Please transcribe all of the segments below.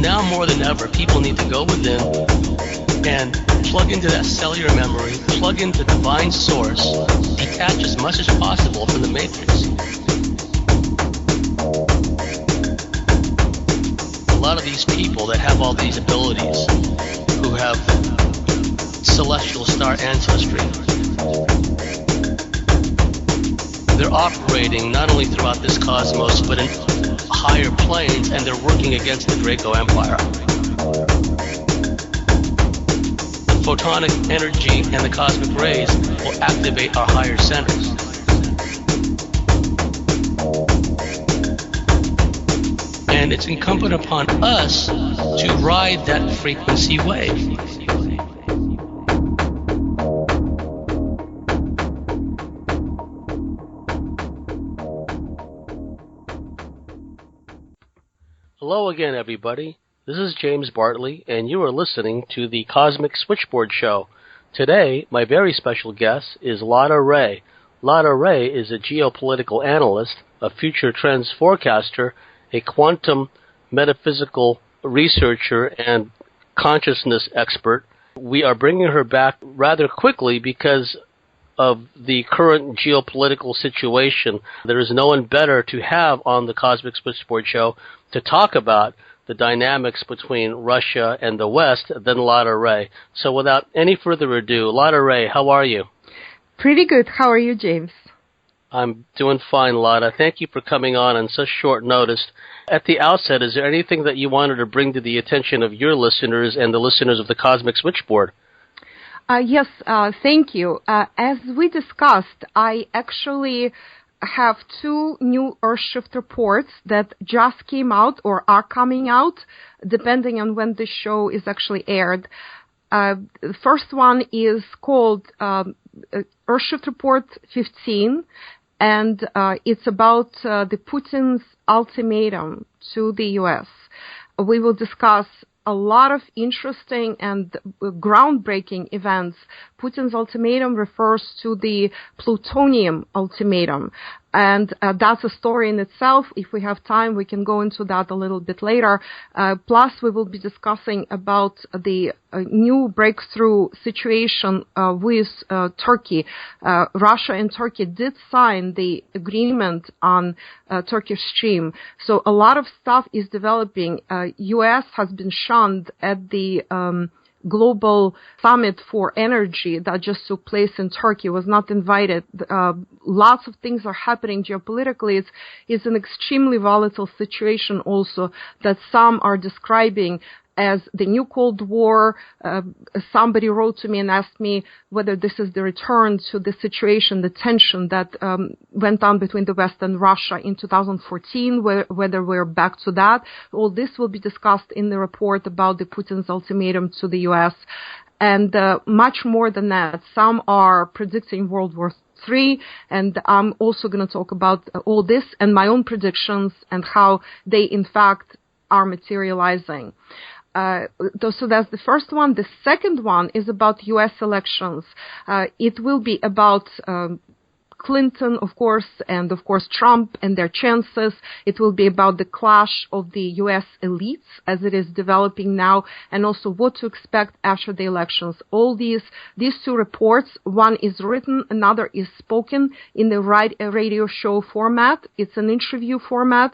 Now more than ever, people need to go within and plug into that cellular memory, plug into divine source, detach as much as possible from the matrix. A lot of these people that have all these abilities, who have celestial star ancestry, they're operating not only throughout this cosmos, but in higher planes, and they're working against the Draco Empire. The photonic energy and the cosmic rays will activate our higher centers. And it's incumbent upon us to ride that frequency wave. Hello again, everybody. This is James Bartley, and you are listening to the Cosmic Switchboard Show. Today, my very special guest is Lada Ray. Lada Ray is a geopolitical analyst, a future trends forecaster, a quantum metaphysical researcher, and consciousness expert. We are bringing her back rather quickly because of the current geopolitical situation. There is no one better to have on the Cosmic Switchboard Show to talk about the dynamics between Russia and the West than Lada Ray. So without any further ado, Lada Ray, how are you? Pretty good. How are you, James? I'm doing fine, Lada. Thank you for coming on such short notice. At the outset, is there anything that you wanted to bring to the attention of your listeners and the listeners of the Cosmic Switchboard? Yes, thank you. As we discussed, I actually have two new Earthshift reports that just came out or are coming out, depending on when the show is actually aired. The first one is called Earthshift Report 15, and it's about the Putin's ultimatum to the U.S. We will discuss a lot of interesting and groundbreaking events. Putin's ultimatum refers to the plutonium ultimatum. And that's a story in itself. If we have time, we can go into that a little bit later. Plus, we will be discussing about the new breakthrough situation with Turkey. Russia and Turkey did sign the agreement on Turkish Stream. So a lot of stuff is developing. U.S. has been shunned at the global summit for energy that just took place in Turkey, was not invited. Lots of things are happening geopolitically. It's an extremely volatile situation also that some are describing as the new Cold War. Somebody wrote to me and asked me whether this is the return to the situation, the tension that went on between the West and Russia in 2014, whether we're back to that. All this will be discussed in the report about the Putin's ultimatum to the U.S. And much more than that. Some are predicting World War III, and I'm also going to talk about all this and my own predictions and how they, in fact, are materializing. So that's the first one. The second one is about U.S. elections. It will be about Clinton, of course, and of course Trump and their chances. It will be about the clash of the U.S. elites as it is developing now, and also what to expect after the elections. All these two reports, one is written, another is spoken in the radio show format. It's an interview format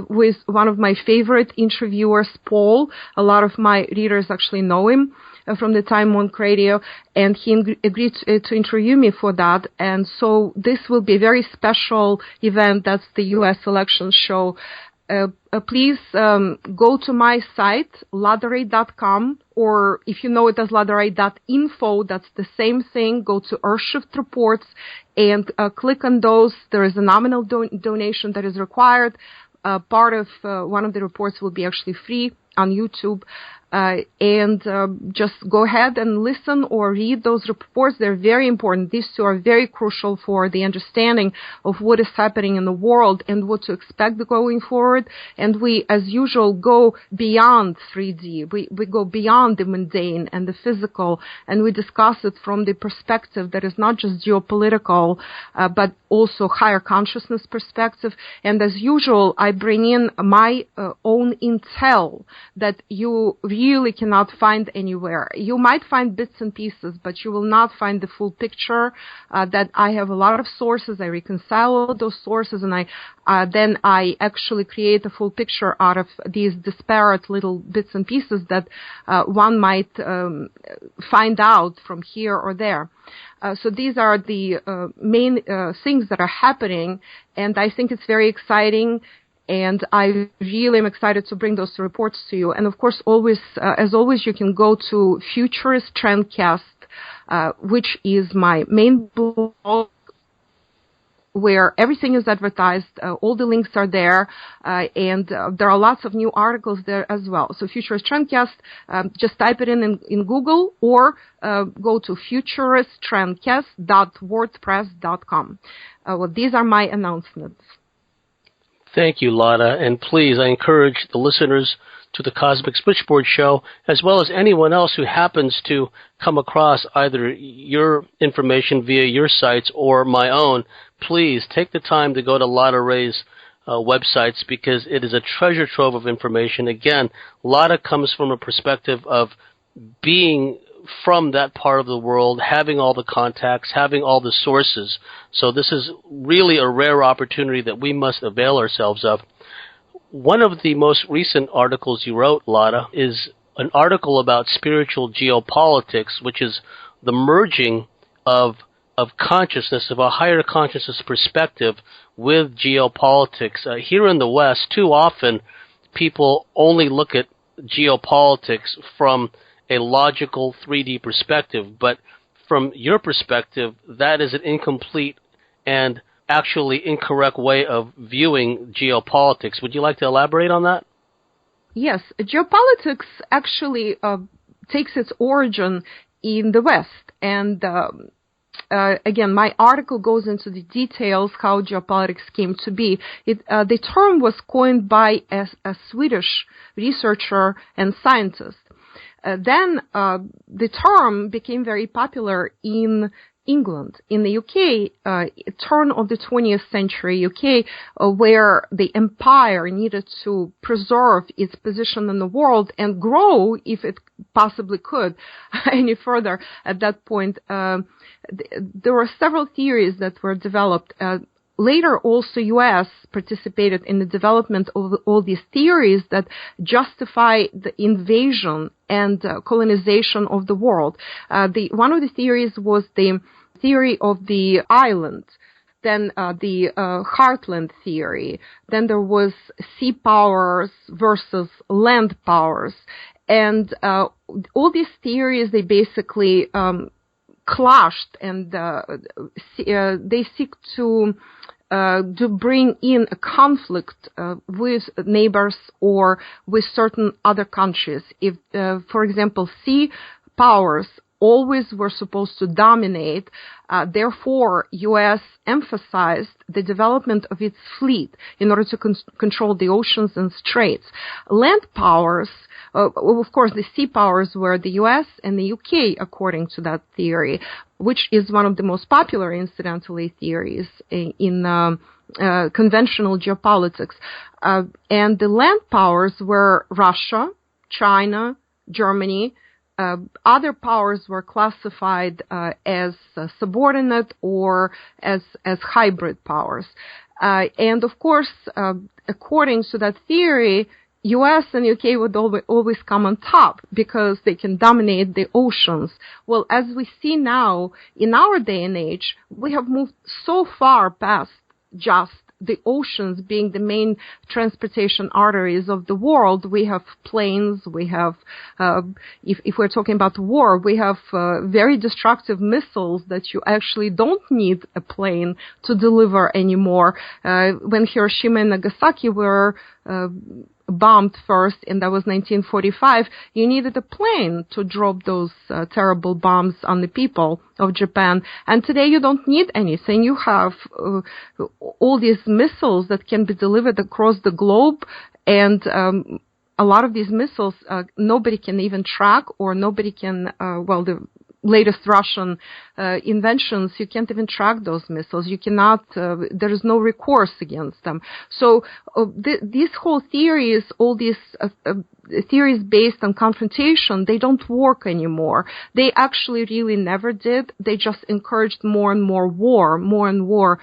with one of my favorite interviewers, Paul. A lot of my readers actually know him from the time on radio, and he agreed to interview me for that. And so this will be a very special event. That's the U.S. election show. Please go to my site, ladaray.com, or if you know it as ladaray.info, that's the same thing. Go to Earthshift Reports and click on those. There is a nominal donation that is required. Part of one of the reports will be actually free on YouTube. And just go ahead and listen or read those reports. They're very important. These two are very crucial for the understanding of what is happening in the world and what to expect going forward. And we, as usual, go beyond 3D. We go beyond the mundane and the physical, and we discuss it from the perspective that is not just geopolitical, but also higher consciousness perspective. And as usual, I bring in my own intel that you really cannot find anywhere. You might find bits and pieces, but you will not find the full picture. That I have a lot of sources. I reconcile all those sources, and then I actually create a full picture out of these disparate little bits and pieces that one might find out from here or there. So these are the main things that are happening, and I think it's very exciting, and I really am excited to bring those reports to you. And of course, always, as always, you can go to Futurist Trendcast, which is my main blog, where everything is advertised. All the links are there, and there are lots of new articles there as well. So Futurist Trendcast, just type it in Google, or go to futuristtrendcast.wordpress.com. Well, these are my announcements. Thank you, Lada. And please, I encourage the listeners to the Cosmic Switchboard Show, as well as anyone else who happens to come across either your information via your sites or my own, please take the time to go to Lada Ray's websites, because it is a treasure trove of information. Again, Lada comes from a perspective of being from that part of the world, having all the contacts, having all the sources. So this is really a rare opportunity that we must avail ourselves of. One of the most recent articles you wrote, Lada, is an article about spiritual geopolitics, which is the merging of consciousness, of a higher consciousness perspective with geopolitics. Here in the West, too often, people only look at geopolitics from a logical 3D perspective, but from your perspective, that is an incomplete and actually incorrect way of viewing geopolitics. Would you like to elaborate on that? Yes, geopolitics actually takes its origin in the West, and again, my article goes into the details how geopolitics came to be. The term was coined by a Swedish researcher and scientist. Then the term became very popular in England. In the UK, turn of the 20th century UK, where the empire needed to preserve its position in the world and grow, if it possibly could, any further at that point, there were several theories that were developed. Later, also, U.S. participated in the development of all these theories that justify the invasion and colonization of the world. One of the theories was the theory of the island, then the heartland theory. Then there was sea powers versus land powers. And all these theories, they basically clashed, and they seek to bring in a conflict with neighbors or with certain other countries. If, for example, sea powers always were supposed to dominate, therefore, U.S. emphasized the development of its fleet in order to control the oceans and straits. Land powers, of course, the sea powers were the U.S. and the U.K., according to that theory, which is one of the most popular, incidentally, theories in conventional geopolitics. And the land powers were Russia, China, Germany. Other powers were classified as subordinate or as hybrid powers. And of course, according to that theory, U.S. and U.K. would always come on top because they can dominate the oceans. Well, as we see now, in our day and age, we have moved so far past just the oceans being the main transportation arteries of the world. We have planes, we have, if we're talking about war, we have very destructive missiles that you actually don't need a plane to deliver anymore. When Hiroshima and Nagasaki were bombed first, and that was 1945, you needed a plane to drop those terrible bombs on the people of Japan. And today you don't need anything. You have all these missiles that can be delivered across the globe, and a lot of these missiles nobody can even track, or nobody can, latest Russian inventions, you can't even track those missiles. You cannot, there is no recourse against them. So these whole theories, all these theories based on confrontation, they don't work anymore. They actually really never did. They just encouraged more and more war, more and more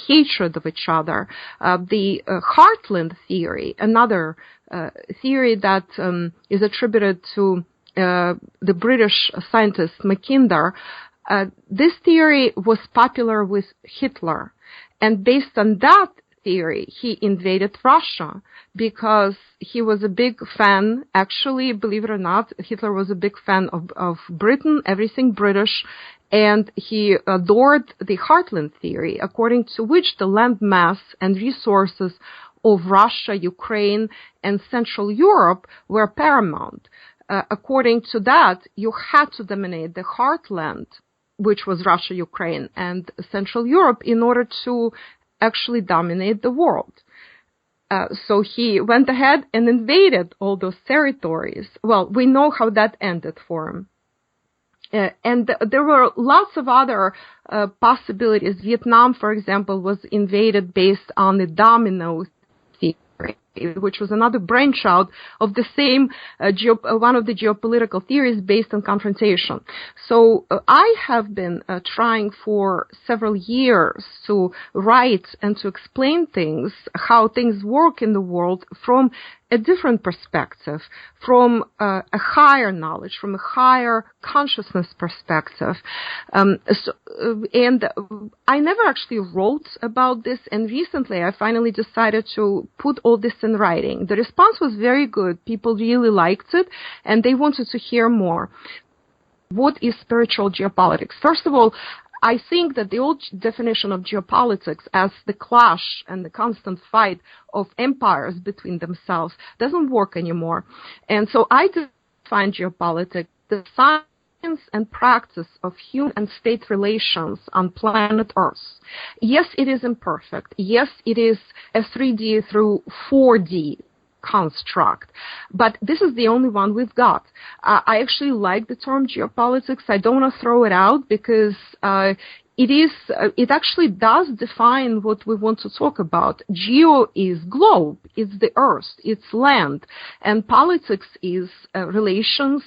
hatred of each other. The Heartland theory, another theory that is attributed to the British scientist Mackinder, this theory was popular with Hitler. And based on that theory, he invaded Russia because he was a big fan, actually, believe it or not, Hitler was a big fan of Britain, everything British, and he adored the Heartland theory, according to which the land mass and resources of Russia, Ukraine, and Central Europe were paramount. According to that, you had to dominate the heartland, which was Russia, Ukraine, and Central Europe, in order to actually dominate the world. So he went ahead and invaded all those territories. Well, we know how that ended for him. And there were lots of other possibilities. Vietnam, for example, was invaded based on the domino theory, which was another branch out of the same one of the geopolitical theories based on confrontation. So I have been trying for several years to write and to explain things, how things work in the world from a different perspective, from a higher knowledge, from a higher consciousness perspective. And I never actually wrote about this, and recently I finally decided to put all this in writing. The response was very good. People really liked it, and they wanted to hear more. What is spiritual geopolitics? First of all, I think that the old definition of geopolitics as the clash and the constant fight of empires between themselves doesn't work anymore. And so I define geopolitics the science and practice of human and state relations on planet Earth. Yes, it is imperfect. Yes, it is a 3D through 4D construct. But this is the only one we've got. I actually like the term geopolitics. I don't want to throw it out because it actually does define what we want to talk about. Geo is globe, it's the earth, it's land, and politics is relations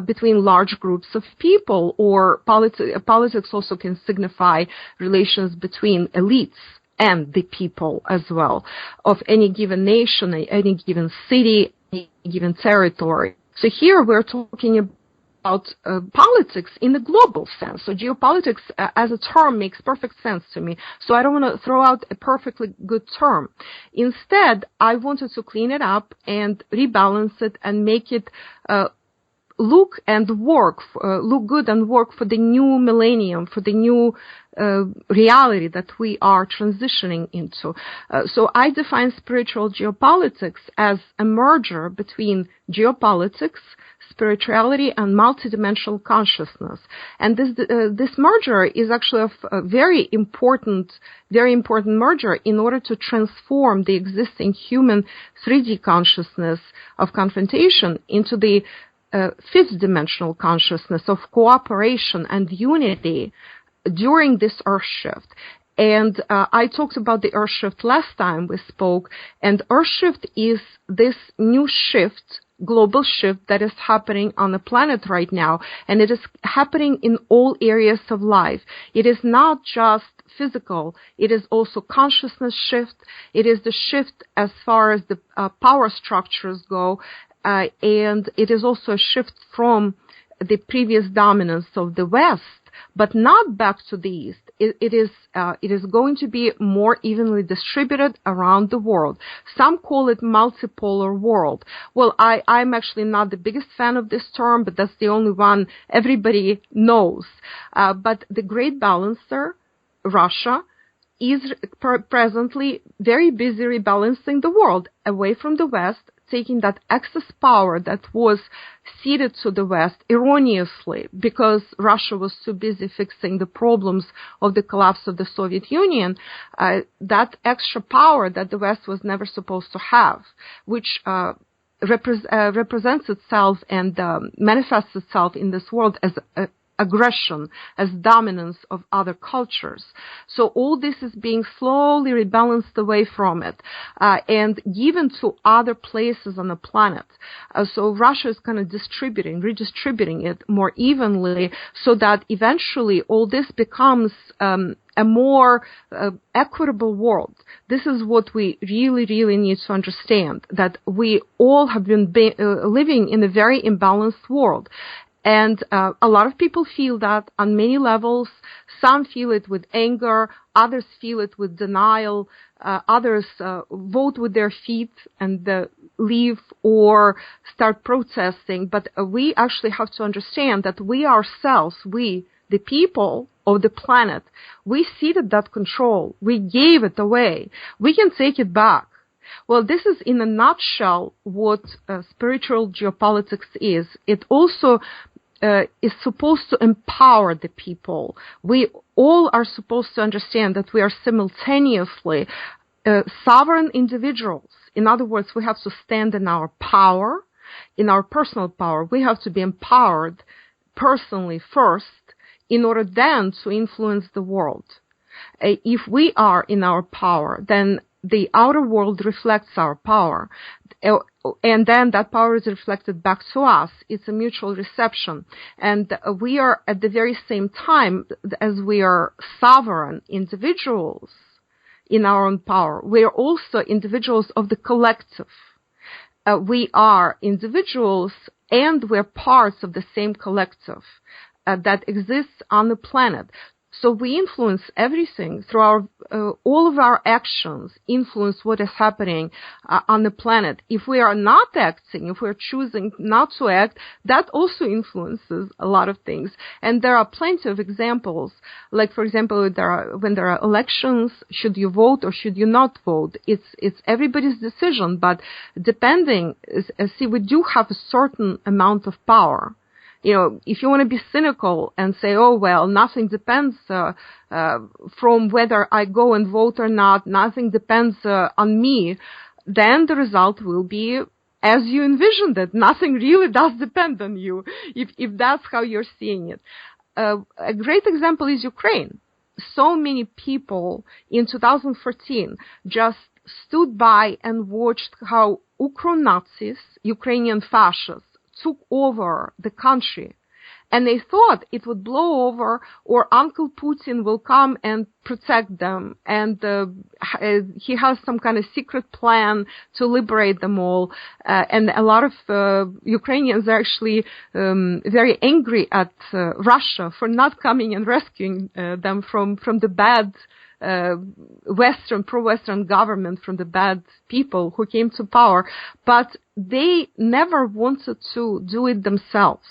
between large groups of people, or politics also can signify relations between elites and the people as well, of any given nation, any given city, any given territory. So here we're talking about politics in the global sense. So geopolitics as a term makes perfect sense to me. So I don't want to throw out a perfectly good term. Instead, I wanted to clean it up and rebalance it and make it look good and work for the new millennium, for the new reality that we are transitioning into. So I define spiritual geopolitics as a merger between geopolitics, spirituality, and multidimensional consciousness. And this merger is actually a very important merger in order to transform the existing human 3D consciousness of confrontation into the fifth dimensional consciousness of cooperation and unity during this Earth shift. And I talked about the Earth shift last time we spoke, and Earth shift is this new shift, global shift that is happening on the planet right now, and it is happening in all areas of life. It is not just physical, it is also consciousness shift, it is the shift as far as the power structures go, and it is also a shift from the previous dominance of the West, but not back to the East. It is going to be more evenly distributed around the world. Some call it multipolar world. Well, I'm actually not the biggest fan of this term, but that's the only one everybody knows. But the great balancer, Russia, is presently very busy rebalancing the world away from the West, taking that excess power that was ceded to the West erroneously because Russia was too busy fixing the problems of the collapse of the Soviet Union, that extra power that the West was never supposed to have, which represents itself and manifests itself in this world as aggression, as dominance of other cultures. So all this is being slowly rebalanced away from it and given to other places on the planet. So Russia is kind of redistributing it more evenly so that eventually all this becomes a more equitable world. This is what we really, really need to understand, that we all have been living in a very imbalanced world. And a lot of people feel that on many levels. Some feel it with anger, others feel it with denial, others vote with their feet and leave or start protesting. But we actually have to understand that we ourselves, the people of the planet, we ceded that control. We gave it away. We can take it back. Well, this is in a nutshell what spiritual geopolitics is. It also is supposed to empower the people. We all are supposed to understand that we are simultaneously sovereign individuals. In other words, we have to stand in our power, in our personal power. We have to be empowered personally first in order then to influence the world. If we are in our power, then the outer world reflects our power. And then that power is reflected back to us. It's a mutual reception. And we are at the very same time as we are sovereign individuals in our own power, we are also individuals of the collective. We are individuals and we're parts of the same collective that exists on the planet. So we influence everything through our, all of our actions influence what is happening on the planet. If we are not acting, if we're choosing not to act, that also influences a lot of things. And there are plenty of examples. Like, for example, when there are elections, should you vote or should you not vote? It's everybody's decision, but depending, see, we do have a certain amount of power. You know, if you want to be cynical and say, oh, well, nothing depends from whether I go and vote or not, nothing depends on me, then the result will be as you envisioned it. Nothing really does depend on you, if that's how you're seeing it. A great example is Ukraine. So many people in 2014 just stood by and watched how Ukro-Nazis, Ukrainian fascists, took over the country, and they thought it would blow over or Uncle Putin will come and protect them, and he has some kind of secret plan to liberate them all, and a lot of Ukrainians are actually very angry at Russia for not coming and rescuing them from the bad pro-Western government, from the bad people who came to power, but they never wanted to do it themselves.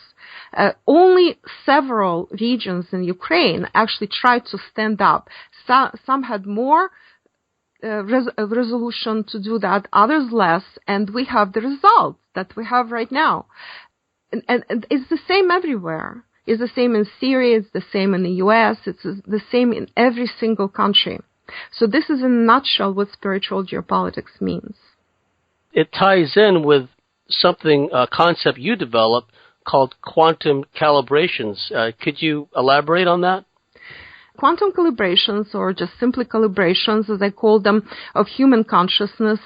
Only several regions in Ukraine actually tried to stand up. Some had more resolution to do that, others less, and we have the result that we have right now. And it's the same everywhere. It's the same in Syria, it's the same in the US, it's the same in every single country. So this is in a nutshell what spiritual geopolitics means. It ties in with something, a concept you developed called quantum calibrations. Could you elaborate on that? Quantum calibrations, or just simply calibrations, as I call them, of human consciousness,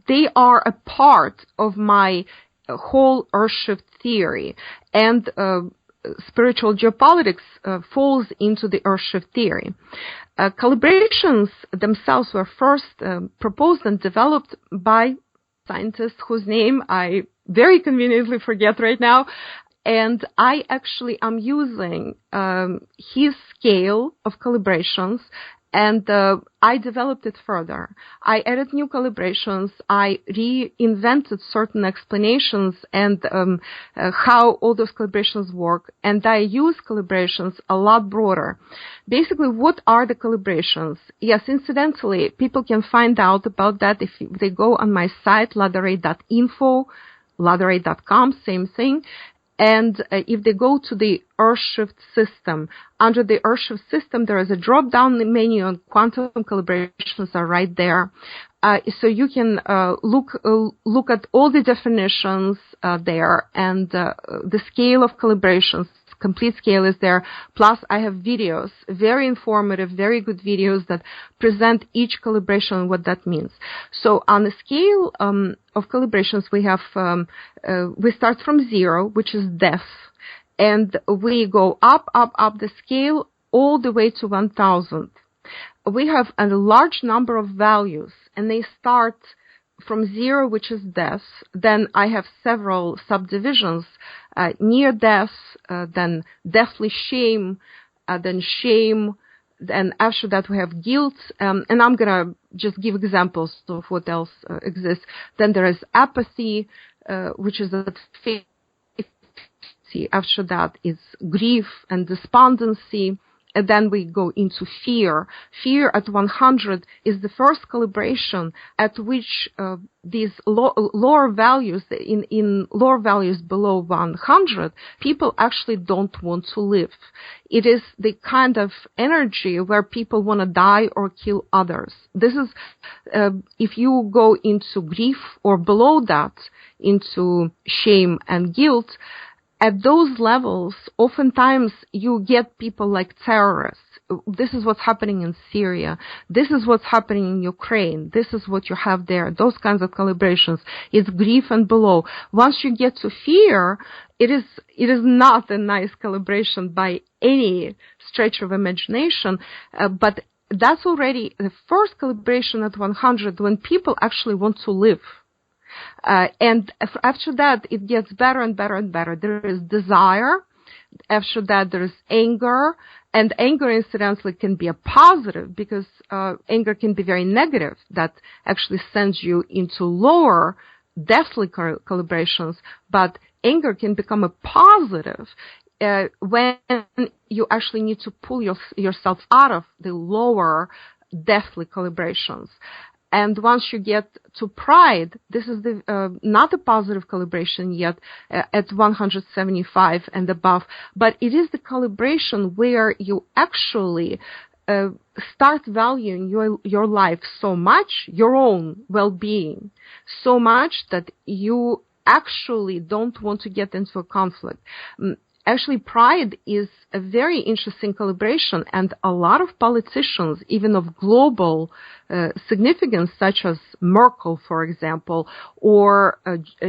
they are a part of my whole Earthshift theory. And spiritual geopolitics falls into the Earthshift theory. Calibrations themselves were first proposed and developed by scientists whose name I very conveniently forget right now. And I actually am using his scale of calibrations, and I developed it further. I added new calibrations. I reinvented certain explanations and how all those calibrations work. And I use calibrations a lot broader. Basically, what are the calibrations? Yes, incidentally, people can find out about that if they go on my site, ladaray.info, ladaray.com, same thing. And if they go to the Earthshift system, under the Earthshift system, there is a drop-down menu, and quantum calibrations are right there. So you can look at all the definitions there, and the scale of calibrations, complete scale is there. Plus, I have videos, very informative, very good videos that present each calibration and what that means. So on the scale of calibrations, we have we start from 0, which is death, and we go up the scale all the way to 1,000. We have a large number of values, and they start from 0, which is death. Then I have several subdivisions, near death, then deathly shame, then shame, then after that we have guilt, and I'm going to just give examples of what else exists. Then there is apathy, which is a faith. After that is grief and despondency. And then we go into fear. Fear at 100 is the first calibration at which these lower values, in lower values below 100, people actually don't want to live. It is the kind of energy where people want to die or kill others. This is, if you go into grief or below that, into shame and guilt, at those levels, oftentimes you get people like terrorists. This is what's happening in Syria. This is what's happening in Ukraine. This is what you have there. Those kinds of calibrations. It's grief and below. Once you get to fear, it is not a nice calibration by any stretch of imagination, but that's already the first calibration at 100 when people actually want to live. And after that, it gets better and better and better. There is desire. After that, there is anger. And anger, incidentally, can be a positive because anger can be very negative. That actually sends you into lower, deathly calibrations. But anger can become a positive when you actually need to pull yourself out of the lower, deathly calibrations. And once you get to pride, this is the not a positive calibration yet at 175 and above, but it is the calibration where you actually start valuing your life so much, your own well-being, so much that you actually don't want to get into a conflict. Actually, pride is a very interesting calibration, and a lot of politicians, even of global significance, such as Merkel, for example, or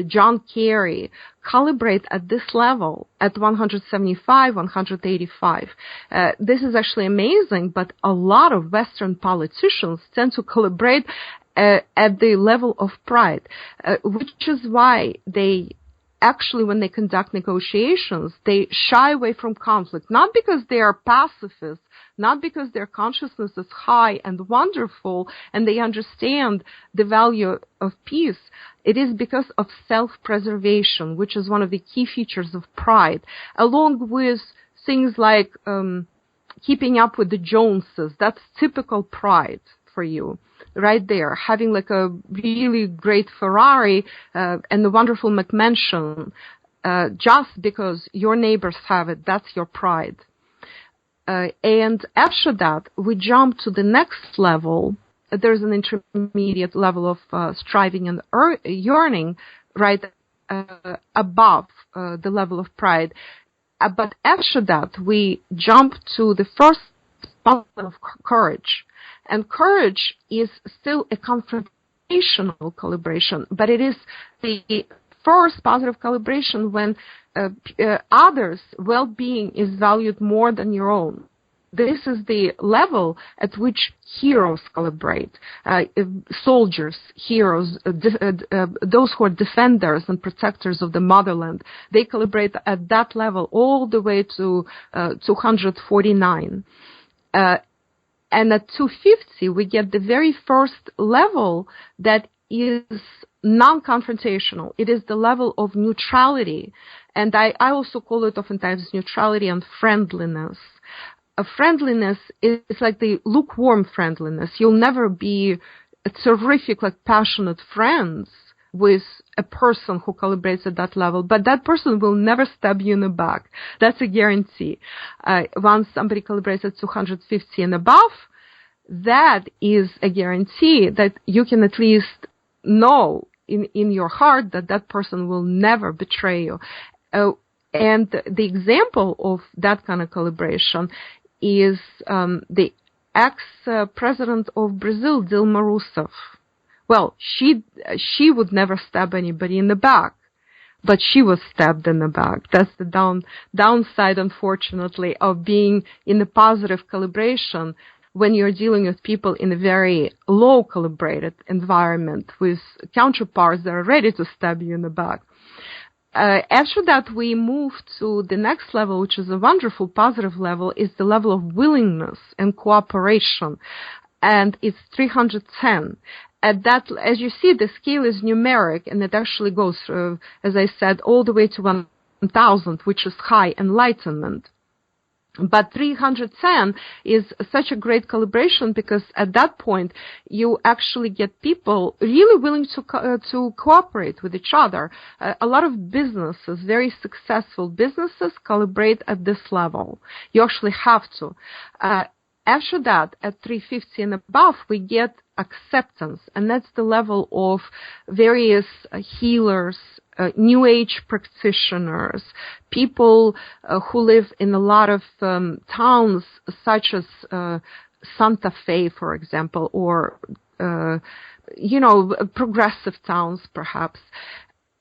John Kerry, calibrate at this level, at 175, 185. This is actually amazing, but a lot of Western politicians tend to calibrate at the level of pride, which is why they actually, when they conduct negotiations, they shy away from conflict, not because they are pacifists, not because their consciousness is high and wonderful and they understand the value of peace. It is because of self-preservation, which is one of the key features of pride, along with things like keeping up with the Joneses. That's typical pride for you. Right there, having like a really great Ferrari and a wonderful McMansion, just because your neighbors have it, that's your pride. And after that, we jump to the next level. There's an intermediate level of striving and yearning, right above the level of pride. But after that, we jump to the first level of courage. And courage is still a confrontational calibration, but it is the first positive calibration when others' well-being is valued more than your own. This is the level at which heroes calibrate. Soldiers, heroes, those who are defenders and protectors of the motherland, they calibrate at that level all the way to 249. And at 250, we get the very first level that is non-confrontational. It is the level of neutrality. And I also call it oftentimes neutrality and friendliness. A friendliness is like the lukewarm friendliness. You'll never be a terrific, like passionate friends with a person who calibrates at that level, but that person will never stab you in the back. That's a guarantee. Once somebody calibrates at 250 and above, that is a guarantee that you can at least know in your heart that that person will never betray you. And the example of that kind of calibration is the ex-president of Brazil, Dilma Rousseff. Well, she would never stab anybody in the back, but she was stabbed in the back. That's the downside, unfortunately, of being in the positive calibration when you're dealing with people in a very low calibrated environment with counterparts that are ready to stab you in the back. After that, we move to the next level, which is a wonderful positive level, is the level of willingness and cooperation, and it's 310. At that, as you see, the scale is numeric, and it actually goes, as I said, all the way to 1,000, which is high enlightenment. But 310 is such a great calibration because at that point you actually get people really willing to cooperate with each other. A lot of businesses, very successful businesses, calibrate at this level. You actually have to. After that, at 350 and above, we get acceptance, and that's the level of various healers, New Age practitioners, people who live in a lot of towns such as Santa Fe, for example, or, progressive towns, perhaps.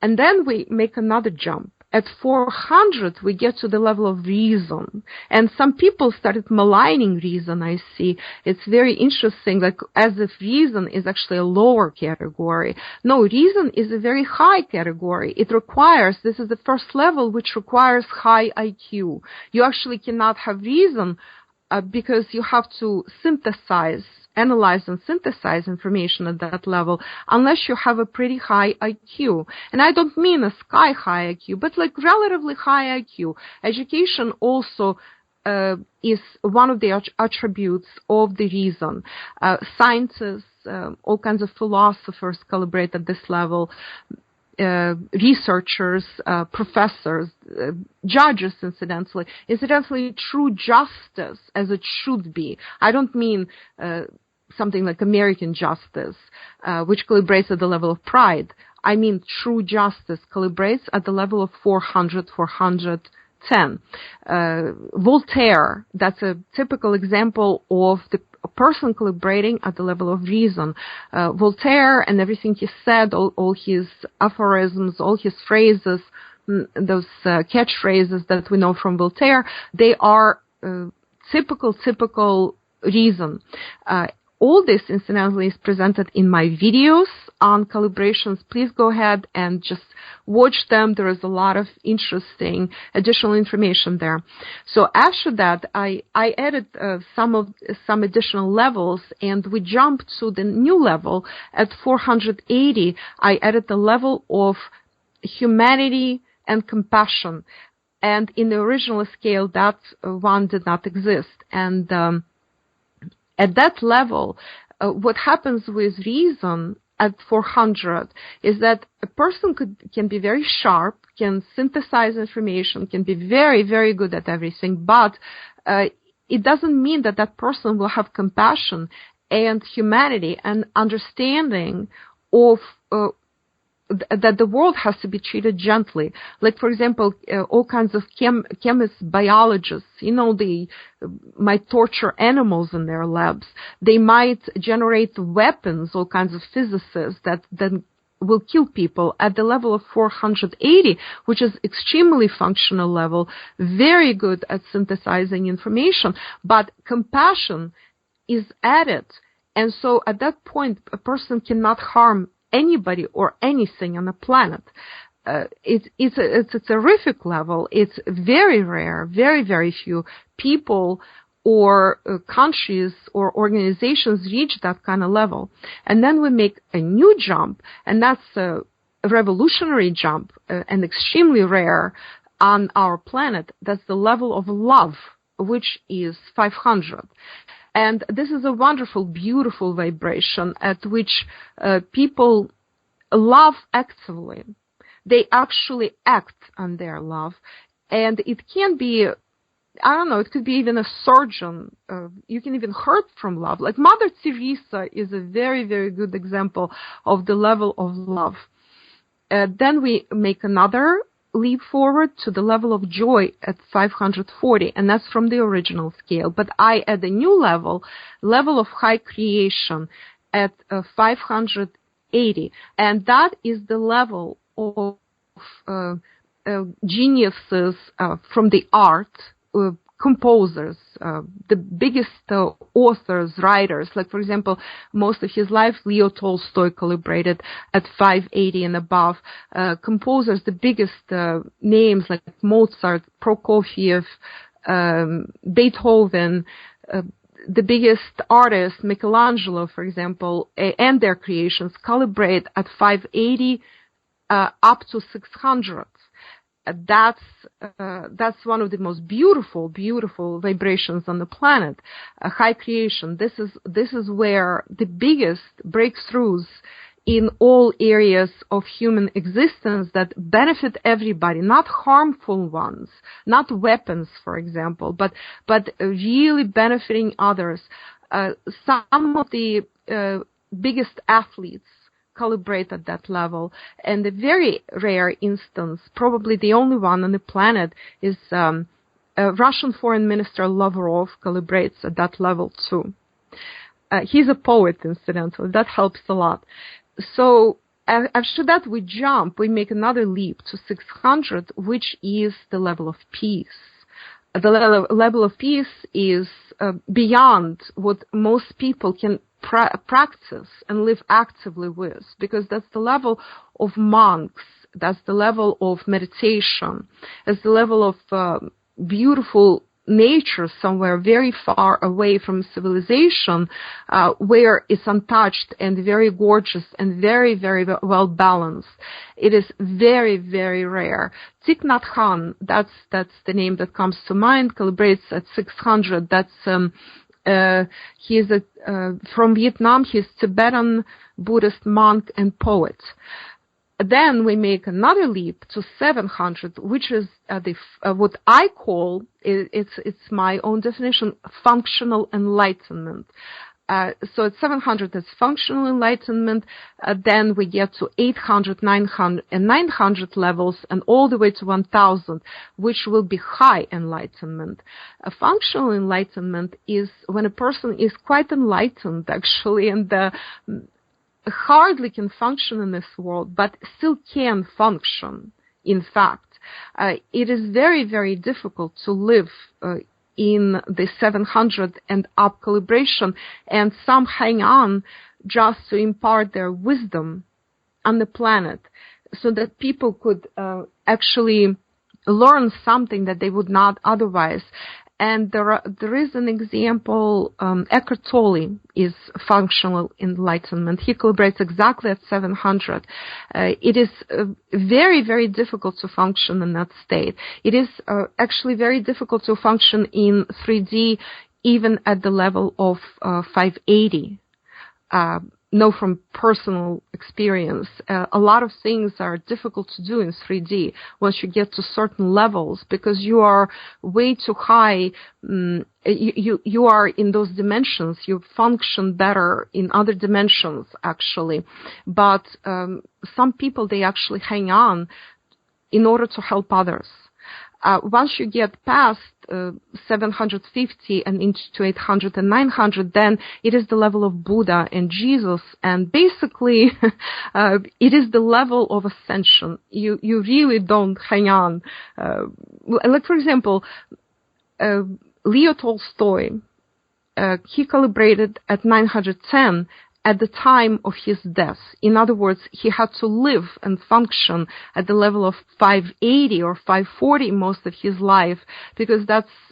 And then we make another jump. At 400, we get to the level of reason. And some people started maligning reason, I see. It's very interesting, like as if reason is actually a lower category. No, reason is a very high category. It requires, this is the first level, which requires high IQ. You actually cannot have reason because you have to analyze and synthesize information at that level unless you have a pretty high IQ. And I don't mean a sky-high IQ, but like relatively high IQ. Education also is one of the attributes of the reason. Scientists, all kinds of philosophers calibrate at this level. Researchers, professors, judges, incidentally, true justice as it should be. I don't mean something like American justice, which calibrates at the level of pride. I mean true justice calibrates at the level of 400, 410. Voltaire, that's a typical example of a person calibrating at the level of reason. Voltaire and everything he said, all his aphorisms, all his phrases, those catchphrases that we know from Voltaire, they are typical reason. All this, incidentally, is presented in my videos on calibrations. Please go ahead and just watch them. There is a lot of interesting additional information there. So after that, I added some additional levels, and we jumped to the new level at 480. I added the level of humanity and compassion. And in the original scale, that one did not exist. And at that level, what happens with reason at 400 is that a person can be very sharp, can synthesize information, can be very, very good at everything, but it doesn't mean that that person will have compassion and humanity and understanding of that the world has to be treated gently. Like, for example, all kinds of chemists, biologists, they might torture animals in their labs. They might generate weapons, all kinds of physicists that then will kill people at the level of 480, which is extremely functional level, very good at synthesizing information, but compassion is added. And so at that point, a person cannot harm anybody or anything on the planet. It's a terrific level. It's very rare, very, very few people or countries or organizations reach that kind of level. And then we make a new jump, and that's a revolutionary jump and extremely rare on our planet. That's the level of love, which is 500. And this is a wonderful, beautiful vibration at which people love actively. They actually act on their love. And it can be, it could be even a surgeon. You can even hurt from love. Like Mother Teresa is a very, very good example of the level of love. Then we make another leap forward to the level of joy at 540, and that's from the original scale. But I add a new level of high creation at 580, and that is the level of geniuses from the art, composers, the biggest authors, writers. Like, for example, most of his life, Leo Tolstoy calibrated at 580 and above. Composers, the biggest names like Mozart, Prokofiev, Beethoven, the biggest artists, Michelangelo, for example, and their creations calibrate at 580 up to 600. That's one of the most beautiful vibrations on the planet. High creation. This is where the biggest breakthroughs in all areas of human existence that benefit everybody, not harmful ones, not weapons, for example, but really benefiting others. Some of the biggest athletes calibrate at that level, and a very rare instance, probably the only one on the planet, is Russian Foreign Minister Lavrov calibrates at that level too. He's a poet, incidentally. That helps a lot. So after that, we make another leap to 600, which is the level of peace. The level of peace is beyond what most people can practice and live actively with, because that's the level of monks, that's the level of meditation, that's the level of beautiful nature somewhere very far away from civilization, where it's untouched and very gorgeous and very, very well balanced. It is very, very rare. Thich Nhat Hanh, that's the name that comes to mind, calibrates at 600. That's he is from Vietnam. He's Tibetan Buddhist monk and poet. Then we make another leap to 700, which is what I call, it's my own definition, functional enlightenment. So at 700, it's functional enlightenment. Then we get to 800, 900, and 900 levels, and all the way to 1000, which will be high enlightenment. Functional enlightenment is when a person is quite enlightened, actually, and hardly can function in this world, but still can function, in fact. It is very, very difficult to live in the 700 and up calibration, and some hang on just to impart their wisdom on the planet so that people could actually learn something that they would not otherwise. And there is an example, Eckhart Tolle is functional enlightenment. He calibrates exactly at 700. It is very, very difficult to function in that state. It is actually very difficult to function in 3D, even at the level of 580. Know from personal experience, a lot of things are difficult to do in 3D once you get to certain levels, because you are way too high. You are in those dimensions. You function better in other dimensions, actually. But some people, they actually hang on in order to help others. Once you get past 750 and into 800 and 900, then it is the level of Buddha and Jesus, and basically it is the level of ascension. You really don't hang on. Like, for example, Leo Tolstoy, he calibrated at 910 at the time of his death. In other words, he had to live and function at the level of 580 or 540 most of his life, because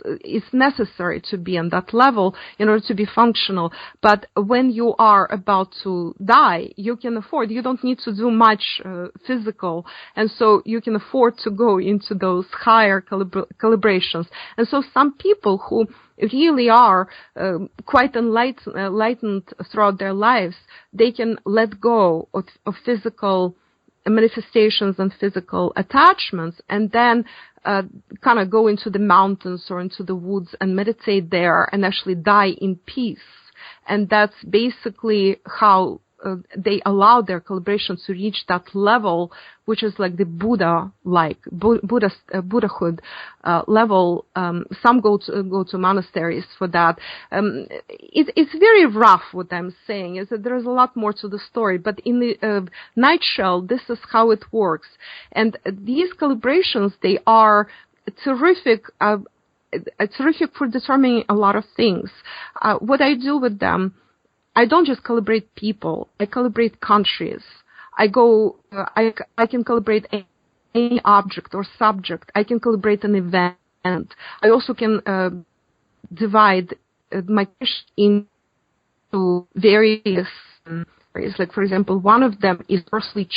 it's necessary to be on that level in order to be functional. But when you are about to die, you can afford, you don't need to do much physical, and so you can afford to go into those higher calibrations. And so some people who really are quite enlightened throughout their lives, they can let go of physical manifestations and physical attachments, and then kind of go into the mountains or into the woods and meditate there and actually die in peace. And that's basically how they allow their calibration to reach that level, which is like the Buddhahood level. Some go to monasteries for that. It's very rough what I'm saying. Is that there's a lot more to the story, but in the nutshell, this is how it works. And these calibrations, they are terrific. Terrific for determining a lot of things. What I do with them, I don't just calibrate people. I calibrate countries. I can calibrate any object or subject. I can calibrate an event. I also can divide my question into various areas. Like, for example, one of them is earthly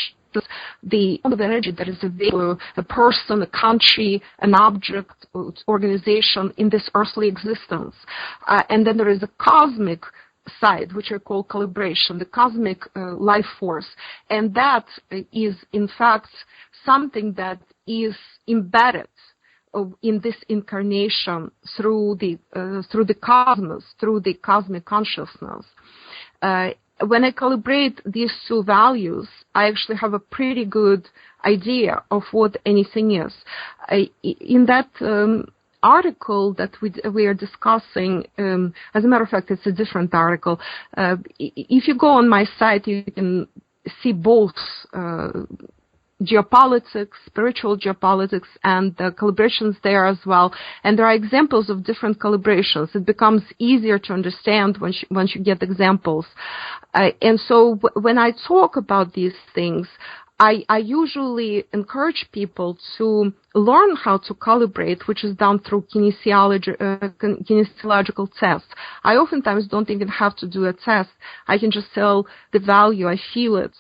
the amount of energy that is available to a person, a country, an object, organization in this earthly existence. And then there is a cosmic side, which I call calibration, the cosmic life force. And that is, in fact, something that is embedded in this incarnation through the cosmos, through the cosmic consciousness. When I calibrate these two values, I actually have a pretty good idea of what anything is. In that article that we are discussing, as a matter of fact, it's a different article. If you go on my site, you can see both geopolitics, spiritual geopolitics, and the calibrations there as well. And there are examples of different calibrations. It becomes easier to understand once you get examples. And so when I talk about these things, I usually encourage people to learn how to calibrate, which is done through kinesiological tests. I oftentimes don't even have to do a test. I can just tell the value. I feel it,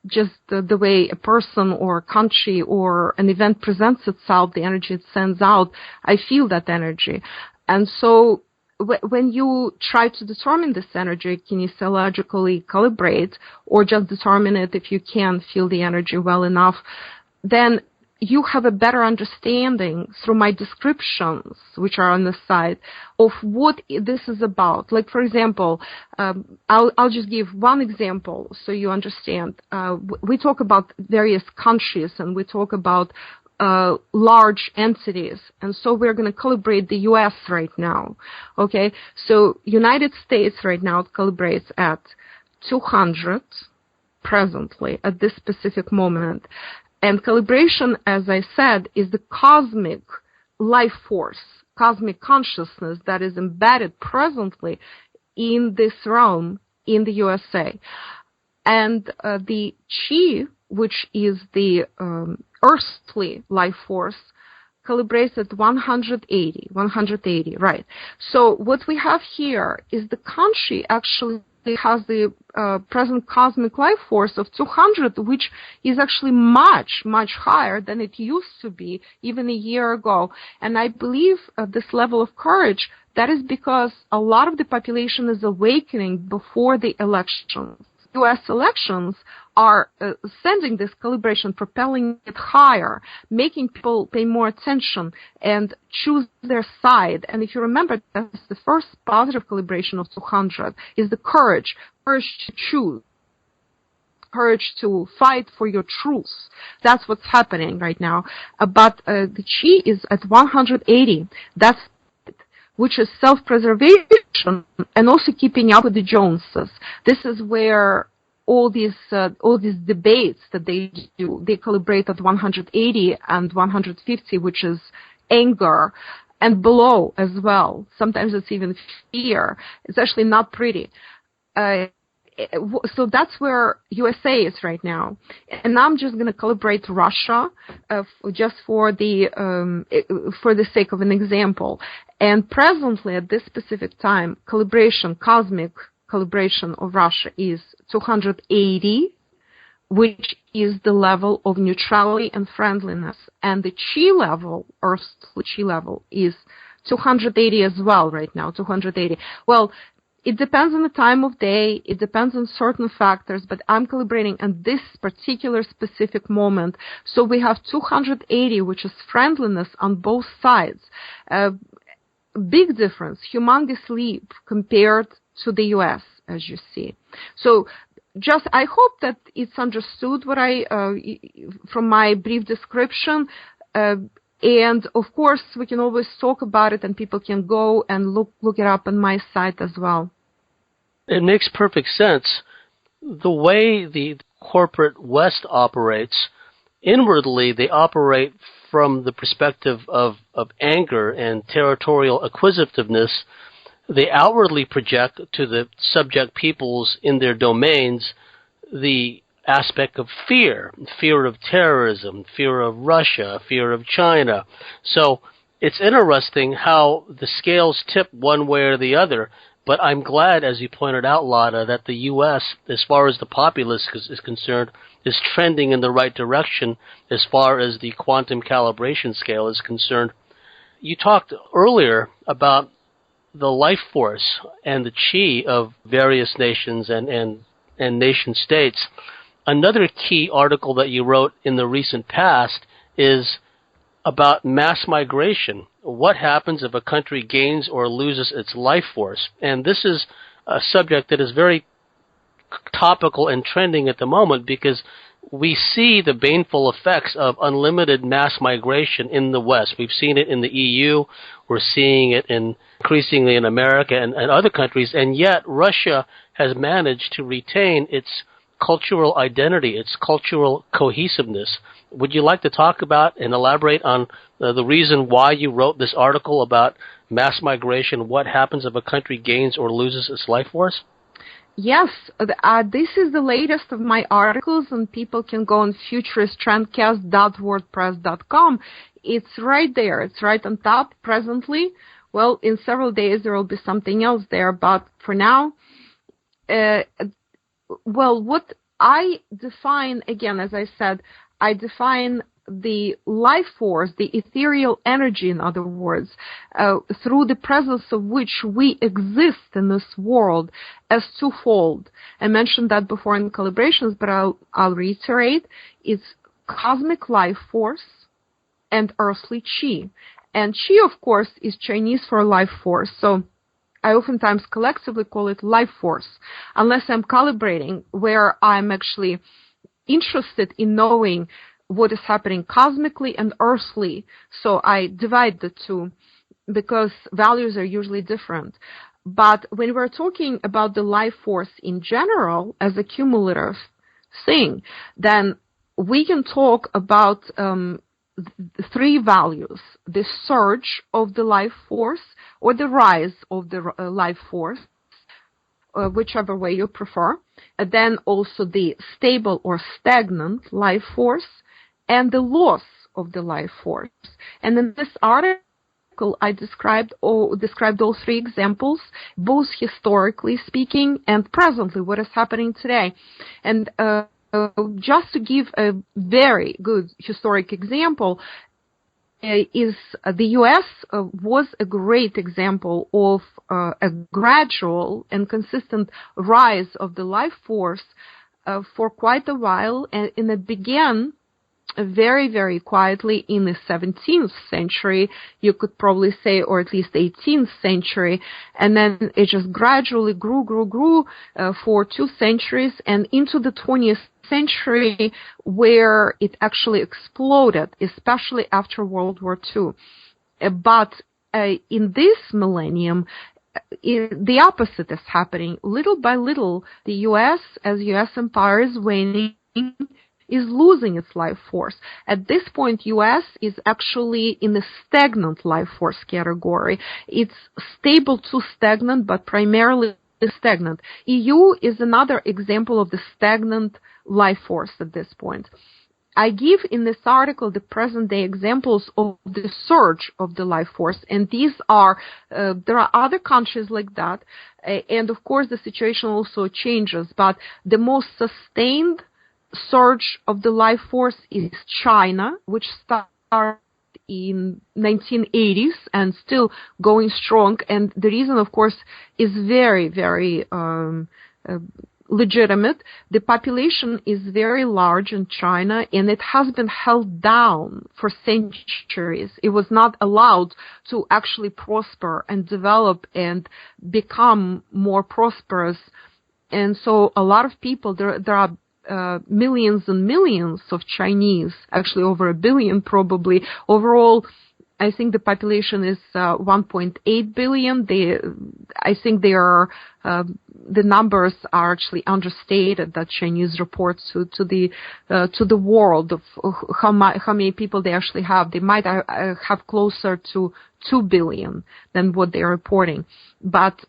just the way a person or a country or an event presents itself, the energy it sends out, I feel that energy. And so when you try to determine this energy, kinesiologically calibrate, or just determine it if you can feel the energy well enough, then you have a better understanding through my descriptions, which are on the site, of what this is about. Like, for example, I'll just give one example so you understand. We talk about various countries and we talk about large entities, and so we're going to calibrate the U.S. right now. Okay, so United States right now calibrates at 200 presently at this specific moment. And calibration, as I said, is the cosmic life force, cosmic consciousness that is embedded presently in this realm in the USA. And the chi, which is the earthly life force, calibrates at 180, right. So what we have here is the country actually has the present cosmic life force of 200, which is actually much, much higher than it used to be even a year ago. And I believe this level of courage, that is because a lot of the population is awakening before the elections. U.S. elections are sending this calibration, propelling it higher, making people pay more attention and choose their side. And if you remember, that's the first positive calibration of 200 is the courage to choose, courage to fight for your truth. That's what's happening right now. But the chi is at 180. That's which is self-preservation and also keeping up with the Joneses. This is where all these debates that they do, they calibrate at 180 and 150, which is anger, and below as well. Sometimes it's even fear. It's actually not pretty. So that's where USA is right now. And I'm just going to calibrate Russia just for the sake of an example. And presently, at this specific time, cosmic calibration of Russia is 280, which is the level of neutrality and friendliness. And the chi level, Earth's chi level, is 280 as well right now, 280. Well, it depends on the time of day, it depends on certain factors, but I'm calibrating at this particular specific moment. So we have 280, which is friendliness on both sides. Big difference, humongous leap compared to the U.S. as you see. So just, I hope that it's understood what from my brief description. And of course, we can always talk about it, and people can go and look it up on my site as well. It makes perfect sense. The way the corporate West operates, inwardly they operate from the perspective of anger and territorial acquisitiveness. They outwardly project to the subject peoples in their domains the aspect of fear of terrorism, fear of Russia, fear of China. So it's interesting how the scales tip one way or the other. But I'm glad, as you pointed out, Lada, that the U.S., as far as the populace is concerned, is trending in the right direction as far as the quantum calibration scale is concerned. You talked earlier about the life force and the chi of various nations and nation states. Another key article that you wrote in the recent past is about mass migration. What happens if a country gains or loses its life force? And this is a subject that is very topical and trending at the moment because we see the baneful effects of unlimited mass migration in the West. We've seen it in the EU. We're seeing it increasingly in America and other countries. And yet Russia has managed to retain its cultural identity, its cultural cohesiveness. Would you like to talk about and elaborate on the reason why you wrote this article about mass migration, what happens if a country gains or loses its life force? Yes, this is the latest of my articles, and people can go on futuristtrendcast.wordpress.com. It's right there. It's right on top presently. Well, in several days there will be something else there, but for now, what I define, again, as I said, I define the life force, the ethereal energy, in other words, through the presence of which we exist in this world, as twofold. I mentioned that before in Calibrations, but I'll reiterate. It's cosmic life force and earthly chi. And chi, of course, is Chinese for life force. So I oftentimes collectively call it life force, unless I'm calibrating, where I'm actually interested in knowing what is happening cosmically and earthly. So I divide the two because values are usually different. But when we're talking about the life force in general as a cumulative thing, then we can talk about three values: the surge of the life force or the rise of the life force, whichever way you prefer, and then also the stable or stagnant life force, and the loss of the life force. And in this article, I described all three examples, both historically speaking and presently, what is happening today. And just to give a very good historic example, is the U.S. Was a great example of a gradual and consistent rise of the life force for quite a while, and it began very, very quietly in the 17th century, you could probably say, or at least 18th century, and then it just gradually grew for 2 centuries and into the 20th century, where it actually exploded, especially after World War II. But in this millennium, the opposite is happening. Little by little, the U.S., as U.S. empire is waning, is losing its life force. At this point, U.S. is actually in the stagnant life force category. It's stable to stagnant, but primarily stagnant. EU is another example of the stagnant life force at this point. I give in this article the present-day examples of the surge of the life force, and these are, there are other countries like that, and of course the situation also changes, but the most sustained surge of the life force is China, which started in 1980s and still going strong. And the reason, of course, is very, very legitimate. The population is very large in China, and it has been held down for centuries. It was not allowed to actually prosper and develop and become more prosperous And so a lot of people, there are millions and millions of Chinese, actually over 1 billion probably. Overall, I think the population is 1.8 billion. I think the numbers are actually understated, that Chinese report to the world of how many people they actually have. They might have closer to 2 billion than what they're reporting. But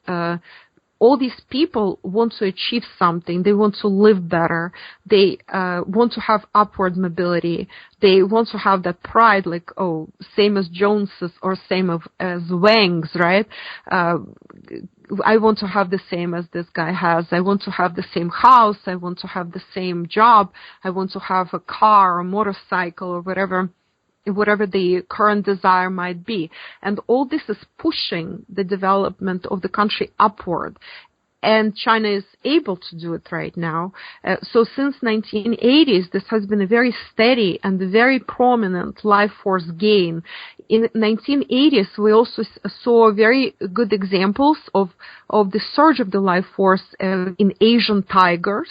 all these people want to achieve something. They want to live better. They want to have upward mobility. They want to have that pride, like, oh, same as Joneses or same as Wangs, right? I want to have the same as this guy has. I want to have the same house. I want to have the same job. I want to have a car or motorcycle or whatever the current desire might be. And all this is pushing the development of the country upward. And China is able to do it right now. So since 1980s, this has been a very steady and very prominent life force gain. In 1980s, we also saw very good examples of the surge of the life force in Asian tigers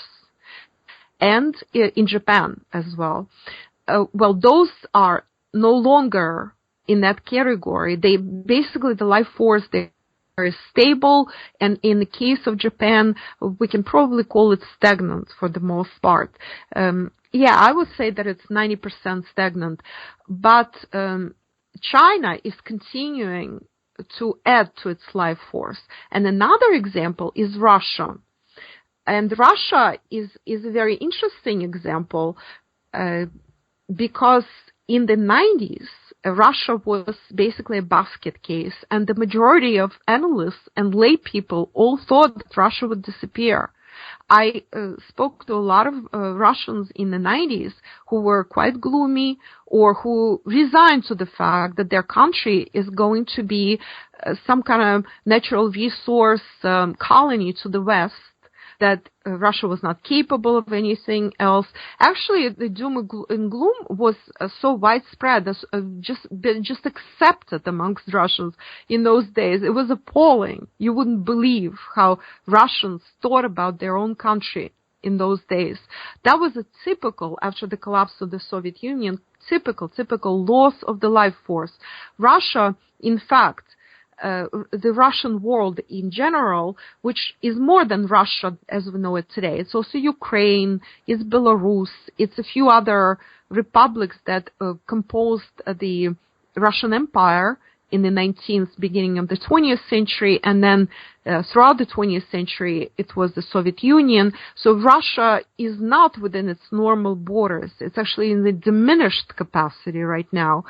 and in Japan as well. Well, those are no longer in that category. They basically, the life force, they are stable, and in the case of Japan, we can probably call it stagnant for the most part. I would say that it's 90% stagnant, but China is continuing to add to its life force. And another example is Russia. And Russia is a very interesting example because in the 90s, Russia was basically a basket case, and the majority of analysts and lay people all thought that Russia would disappear. I spoke to a lot of Russians in the 90s who were quite gloomy or who resigned to the fact that their country is going to be some kind of natural resource colony to the West, that Russia was not capable of anything else. Actually, the doom and gloom was so widespread, just accepted amongst Russians in those days. It was appalling. You wouldn't believe how Russians thought about their own country in those days. That was a typical, after the collapse of the Soviet Union, typical loss of the life force. Russia, in fact, the Russian world in general, which is more than Russia as we know it today. It's also Ukraine, it's Belarus, it's a few other republics that composed the Russian Empire in the 19th, beginning of the 20th century, and then throughout the 20th century, it was the Soviet Union. So Russia is not within its normal borders. It's actually in the diminished capacity right now.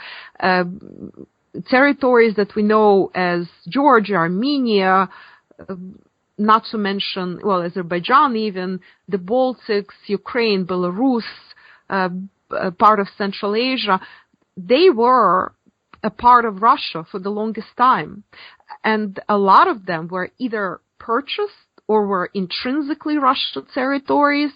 Territories that we know as Georgia, Armenia, not to mention, well, Azerbaijan even, the Baltics, Ukraine, Belarus, part of Central Asia, they were a part of Russia for the longest time. And a lot of them were either purchased or were intrinsically Russian territories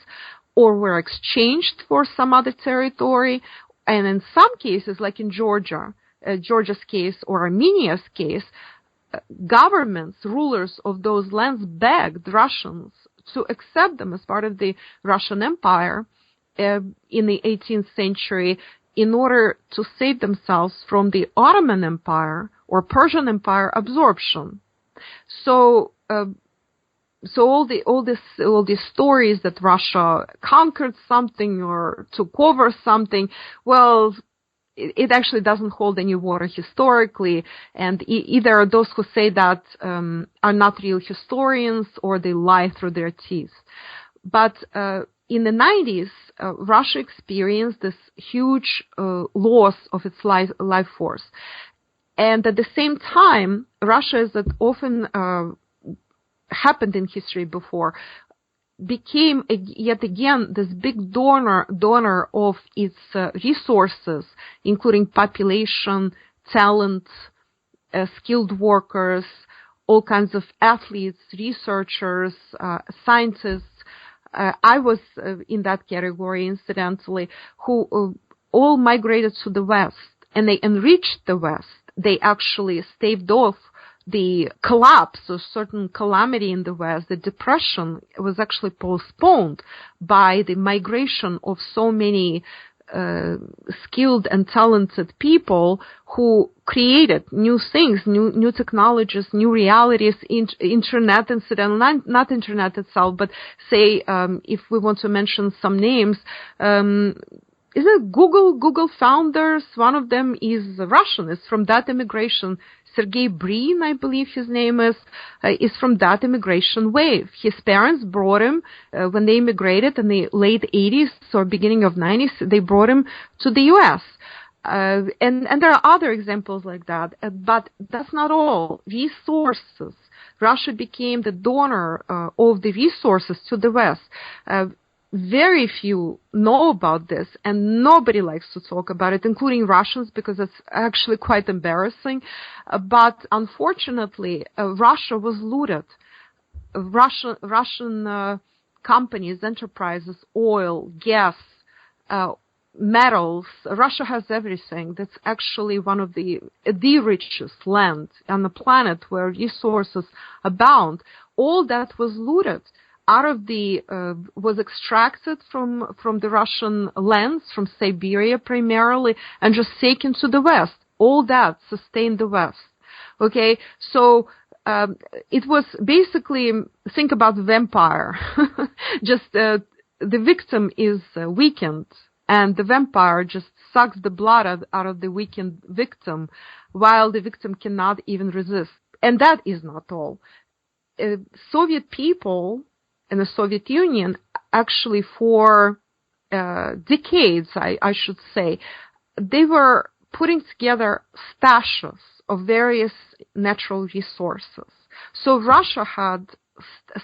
or were exchanged for some other territory. And in some cases, like in Georgia's case or Armenia's case, governments, rulers of those lands begged Russians to accept them as part of the Russian Empire in the 18th century in order to save themselves from the Ottoman Empire or Persian Empire absorption. So all these stories that Russia conquered something or took over something, well, it actually doesn't hold any water historically, and either those who say that are not real historians or they lie through their teeth. But in the 90s, Russia experienced this huge loss of its life force. And at the same time, Russia, as it often happened in history before, became yet again this big donor of its resources, including population, talent, skilled workers, all kinds of athletes, researchers, scientists. I was in that category, incidentally, who all migrated to the West, and they enriched the West. They actually staved off the collapse or certain calamity in the West, the depression, was actually postponed by the migration of so many skilled and talented people who created new things, new technologies, new realities, internet incident, not internet itself, but say, if we want to mention some names, is it Google founders? One of them is Russian. It's from that immigration. Sergey Brin, I believe his name is from that immigration wave. His parents brought him when they immigrated in the late 80s or beginning of 90s. They brought him to the U.S. And there are other examples like that. But that's not all. Resources. Russia became the donor of the resources to the West. Very few know about this, and nobody likes to talk about it, including Russians, because it's actually quite embarrassing. But unfortunately, Russia was looted. Russian companies, enterprises, oil, gas, metals. Russia has everything. That's actually one of the richest land on the planet where resources abound. All that was looted. Out of the was extracted from the Russian lands, from Siberia primarily, and just taken to the West. All that sustained the West. Okay, so it was basically, think about vampire. Just the victim is weakened, and the vampire just sucks the blood out of the weakened victim, while the victim cannot even resist. And that is not all. Soviet people and the Soviet Union, actually for decades, I should say, they were putting together stashes of various natural resources. So Russia had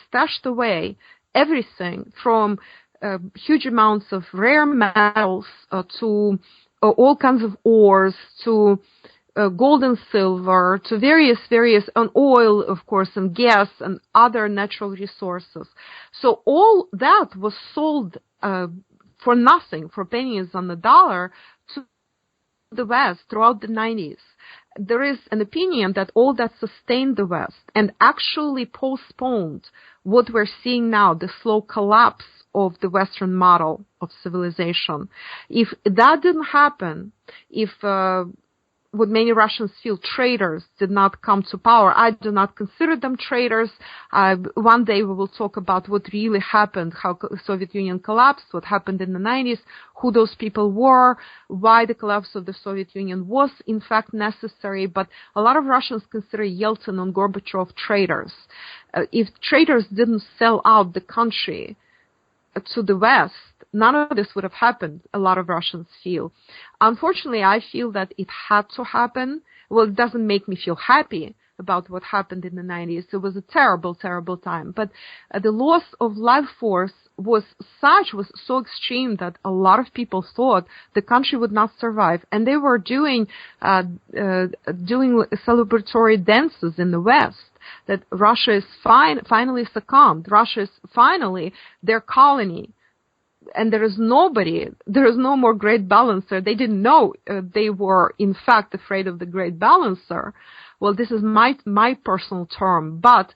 stashed away everything from huge amounts of rare metals to all kinds of ores, to gold and silver, to various and oil, of course, and gas and other natural resources. So all that was sold for nothing, for pennies on the dollar, to the West throughout the 90s. There is an opinion that all that sustained the West and actually postponed what we're seeing now, the slow collapse of the Western model of civilization. If that didn't happen, if what many Russians feel traitors did not come to power. I do not consider them traitors. One day we will talk about what really happened, how the Soviet Union collapsed, what happened in the 90s, who those people were, why the collapse of the Soviet Union was in fact necessary. But a lot of Russians consider Yeltsin and Gorbachev traitors. If traitors didn't sell out the country to the West, none of this would have happened, a lot of Russians feel. Unfortunately, I feel that it had to happen. Well, it doesn't make me feel happy about what happened in the 90s. It was a terrible, terrible time. But the loss of life force was so extreme that a lot of people thought the country would not survive. And they were doing celebratory dances in the West, that Russia is finally succumbed. Russia is finally their colony. And there is no more great balancer. They didn't know they were, in fact, afraid of the great balancer. Well, this is my personal term. But,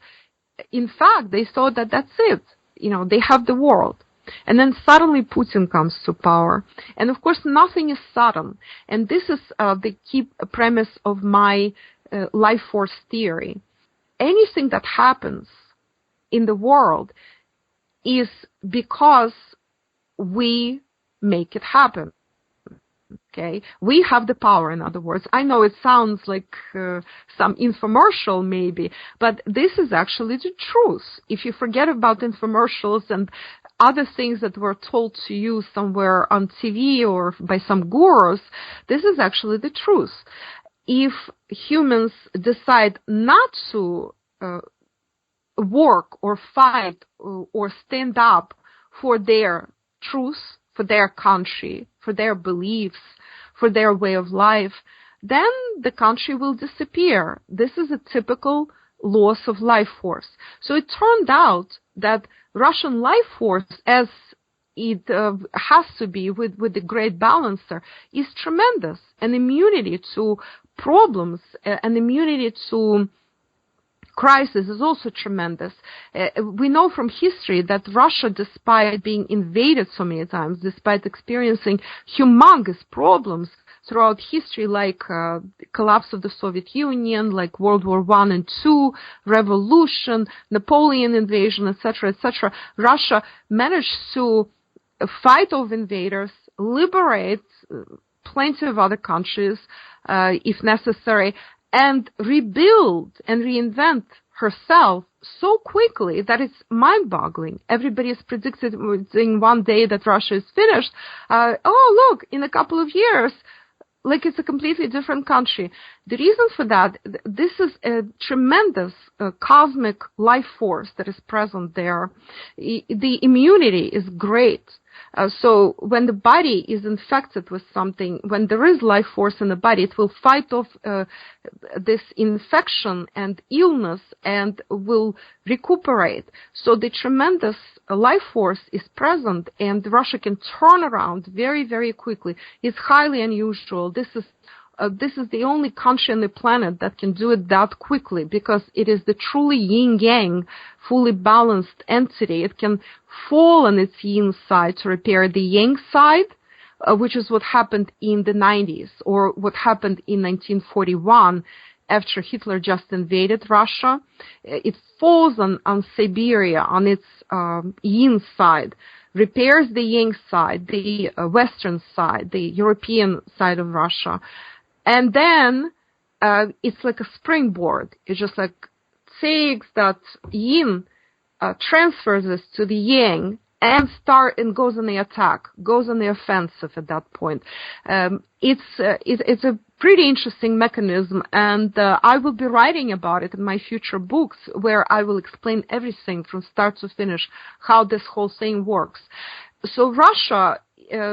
in fact, they thought that that's it. You know, they have the world. And then suddenly Putin comes to power. And, of course, nothing is sudden. And this is the key premise of my life force theory. Anything that happens in the world is because we make it happen. Okay? We have the power, in other words. I know it sounds like some infomercial maybe, but this is actually the truth. If you forget about infomercials and other things that were told to you somewhere on TV or by some gurus, this is actually the truth. If humans decide not to work or fight or stand up for their truth, for their country, for their beliefs, for their way of life, then the country will disappear. This is a typical loss of life force. So it turned out that Russian life force, as it has to be with the great balancer, is tremendous. An immunity to problems, an immunity to crisis is also tremendous. We know from history that Russia, despite being invaded so many times, despite experiencing humongous problems throughout history, like collapse of the Soviet Union, like World War I and II, revolution, Napoleon invasion, etc., etc., Russia managed to fight off invaders, liberate plenty of other countries, if necessary, and rebuild and reinvent herself so quickly that it's mind-boggling. Everybody is predicting one day that Russia is finished. Oh, look, in a couple of years, like it's a completely different country. The reason for that, this is a tremendous cosmic life force that is present there. The immunity is great. So when the body is infected with something, when there is life force in the body, it will fight off this infection and illness and will recuperate. So the tremendous life force is present, and Russia can turn around very, very quickly. It's highly unusual. This is the only country on the planet that can do it that quickly, because it is the truly yin-yang, fully balanced entity. It can fall on its yin side to repair the yang side, which is what happened in the 90s, or what happened in 1941 after Hitler just invaded Russia. It falls on Siberia, on its yin side, repairs the yang side, the western side, the European side of Russia. And then it's like a springboard. It just like takes that yin, transfers this to the yang, and goes on the attack, goes on the offensive at that point. It's a pretty interesting mechanism, and I will be writing about it in my future books, where I will explain everything from start to finish, how this whole thing works. So Russia,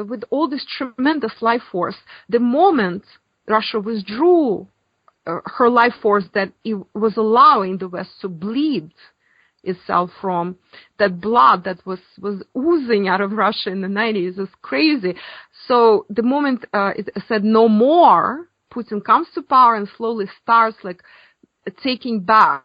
with all this tremendous life force, the moment Russia withdrew her life force that it was allowing the West to bleed itself from, that blood that was oozing out of Russia in the 90s is crazy. So the moment it said no more, Putin comes to power and slowly starts like taking back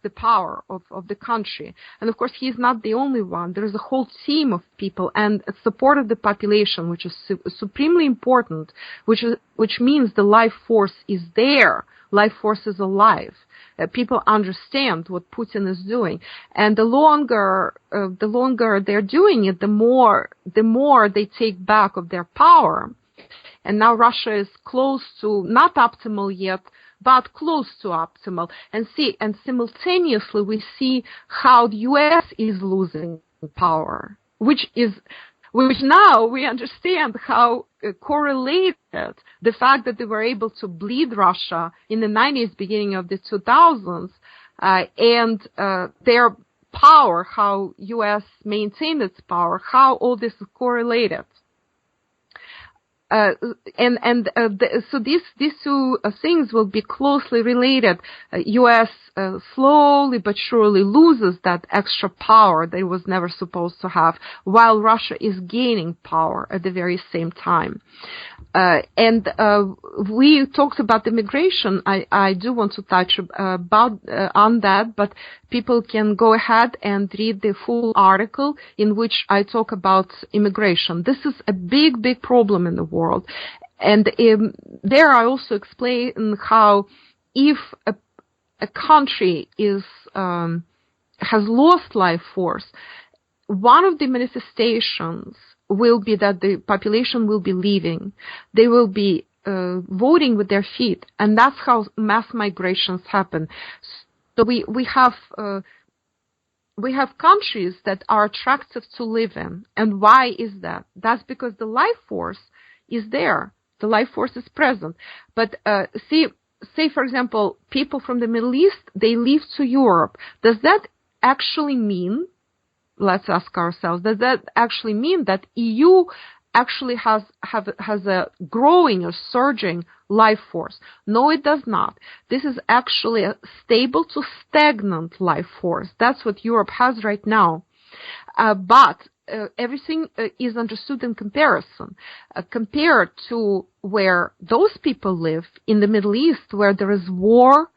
the power of the country. And of course, he's not the only one. There is a whole team of people and support of the population, which is supremely important, which means the life force is there. Life force is alive. People understand what Putin is doing, and the longer they're doing it, the more they take back of their power. And now Russia is close to, not optimal yet, but close to optimal. And simultaneously we see how the U.S. is losing power, which now we understand how correlated the fact that they were able to bleed Russia in the 90s, beginning of the 2000s, and their power, how U.S. maintained its power, how all this is correlated. So these two things will be closely related. U.S. Slowly but surely loses that extra power that it was never supposed to have, while Russia is gaining power at the very same time. We talked about immigration. I do want to touch on that, but people can go ahead and read the full article in which I talk about immigration. This is a big, big problem in the world. And there I also explain how if a country has lost life force, one of the manifestations will be that the population will be leaving. They will be voting with their feet, and that's how mass migrations happen. So we have countries that are attractive to live in, and why is that? That's because the life force is there. The life force is present. But say for example, people from the Middle East, they leave to Europe. Does that actually mean? Let's ask ourselves, does that actually mean that EU actually has a growing, a surging life force? No, it does not. This is actually a stable to stagnant life force. That's what Europe has right now. But everything is understood in comparison. Compared to where those people live in the Middle East, where there is war,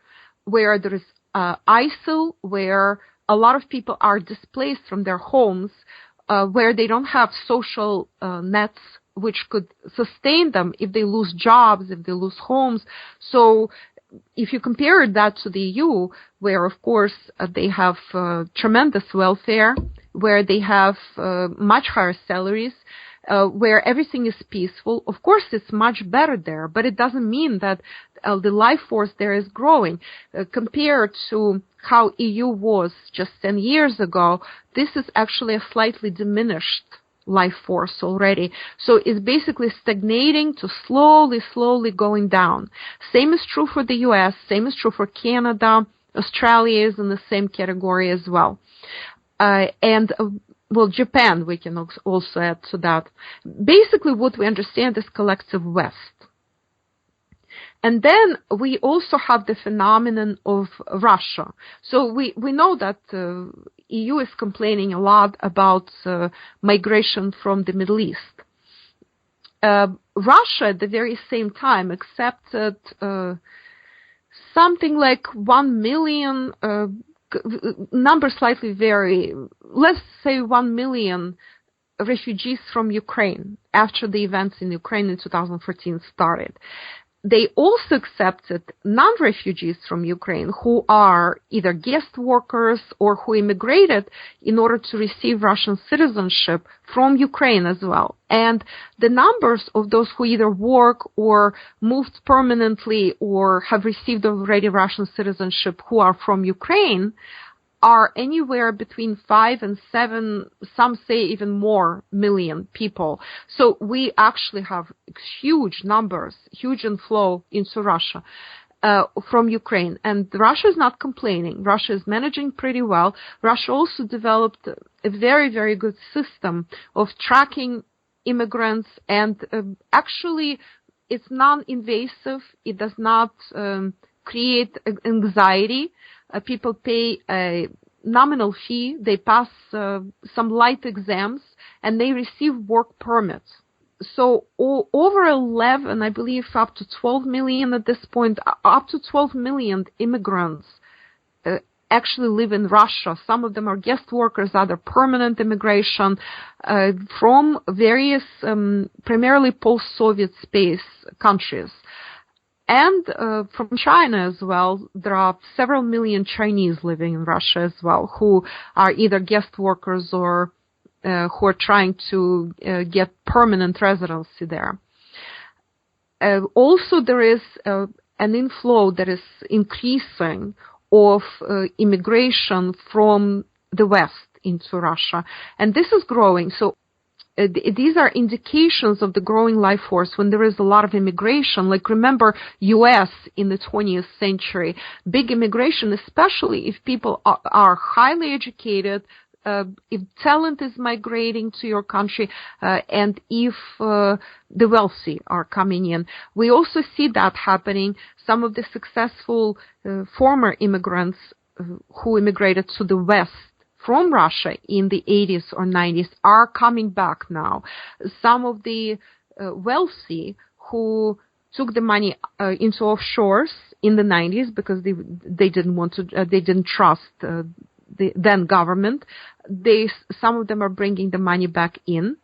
where there is ISIL, where a lot of people are displaced from their homes, where they don't have social nets which could sustain them if they lose jobs, if they lose homes. So if you compare that to the EU, where, of course, they have tremendous welfare, where they have much higher salaries, where everything is peaceful, of course, it's much better there, but it doesn't mean that the life force there is growing. Compared to how EU was just 10 years ago, this is actually a slightly diminished life force already. So it's basically stagnating to slowly going down. Same is true for the US, same is true for Canada. Australia is in the same category as well. Well, Japan, we can also add to that. Basically, what we understand is collective West. And then we also have the phenomenon of Russia. So we know that EU is complaining a lot about migration from the Middle East. Russia, at the very same time, accepted something like 1 million, numbers slightly vary, let's say 1 million refugees from Ukraine after the events in Ukraine in 2014 started. They also accepted non-refugees from Ukraine who are either guest workers or who immigrated in order to receive Russian citizenship from Ukraine as well. And the numbers of those who either work or moved permanently or have received already Russian citizenship who are from Ukraine are anywhere between 5 and 7, some say even more million people. So we actually have huge numbers, huge inflow into Russia from Ukraine. And Russia is not complaining. Russia is managing pretty well. Russia also developed a very, very good system of tracking immigrants, and actually it's non-invasive. It does not create anxiety. People pay a nominal fee, they pass some light exams, and they receive work permits. So over 11, I believe up to 12 million at this point, up to 12 million immigrants actually live in Russia. Some of them are guest workers, other permanent immigration from various primarily post-Soviet space countries. And from China as well, there are several million Chinese living in Russia as well, who are either guest workers or who are trying to get permanent residency there. Also, there is an inflow that is increasing of immigration from the West into Russia, and this is growing. So these are indications of the growing life force when there is a lot of immigration. Like, remember, U.S. in the 20th century, big immigration, especially if people are highly educated, if talent is migrating to your country, and if the wealthy are coming in. We also see that happening. Some of the successful former immigrants who immigrated to the West from Russia in the 80s or 90s are coming back now. Some of the wealthy who took the money into offshores in the 90s because they didn't want to, they didn't trust the then government. Some of them are bringing the money back in.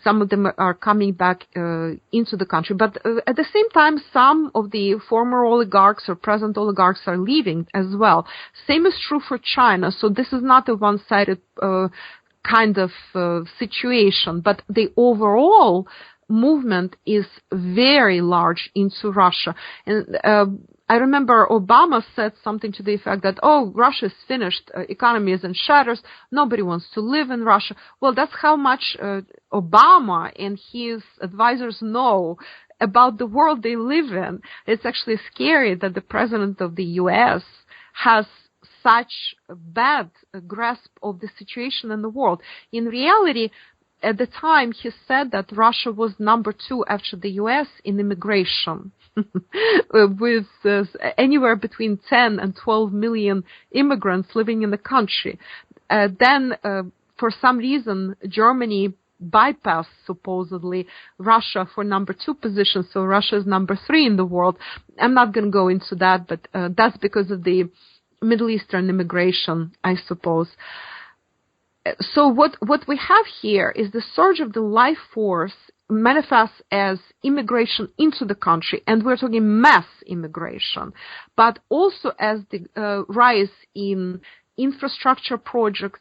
Some of them are coming back into the country. But at the same time, some of the former oligarchs or present oligarchs are leaving as well. Same is true for China. So this is not a one-sided kind of situation. But the overall movement is very large into Russia. And I remember Obama said something to the effect that, oh, Russia is finished, economy is in shatters, nobody wants to live in Russia. Well, that's how much Obama and his advisors know about the world they live in. It's actually scary that the president of the U.S. has such a bad grasp of the situation in the world. In reality, at the time, he said that Russia was number 2 after the U.S. in immigration, with anywhere between 10 and 12 million immigrants living in the country. Then, for some reason, Germany bypassed, supposedly, Russia for number 2 position, so Russia is number 3 in the world. I'm not going to go into that, but that's because of the Middle Eastern immigration, I suppose. So what we have here is the surge of the life force manifests as immigration into the country, and we're talking mass immigration, but also as the rise in infrastructure projects,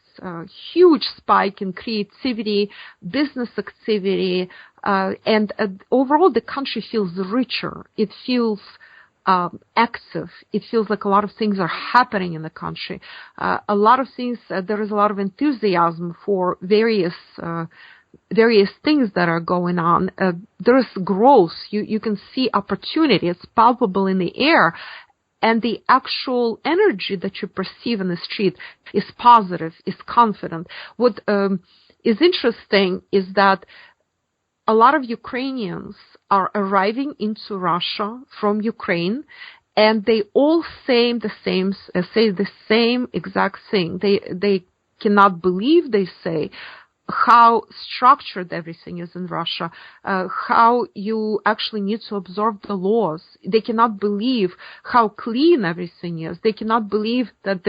huge spike in creativity, business activity, and overall the country feels richer. It feels active. It feels like a lot of things are happening in the country. A lot of things, there is a lot of enthusiasm for various things that are going on. There is growth. You can see opportunity. It's palpable in the air. And the actual energy that you perceive in the street is positive, is confident. What is interesting is that a lot of Ukrainians are arriving into Russia from Ukraine, and they all say the same exact thing. They cannot believe, they say, how structured everything is in Russia, how you actually need to absorb the laws. They cannot believe how clean everything is. They cannot believe that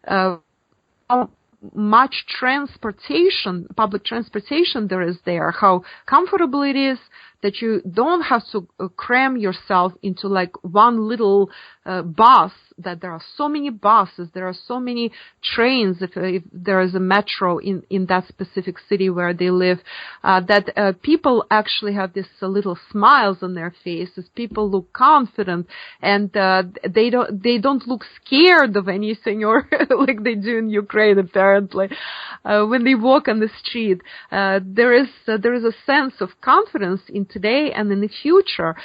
how much transportation, public transportation there is there, how comfortable it is, that you don't have to cram yourself into like one little bus, that there are so many buses, there are so many trains, if there is a metro in that specific city where they live, that people actually have this little smiles on their faces. People look confident, and they don't look scared of anything, or like they do in Ukraine apparently. When they walk on the street, there is a sense of confidence in today and in the future.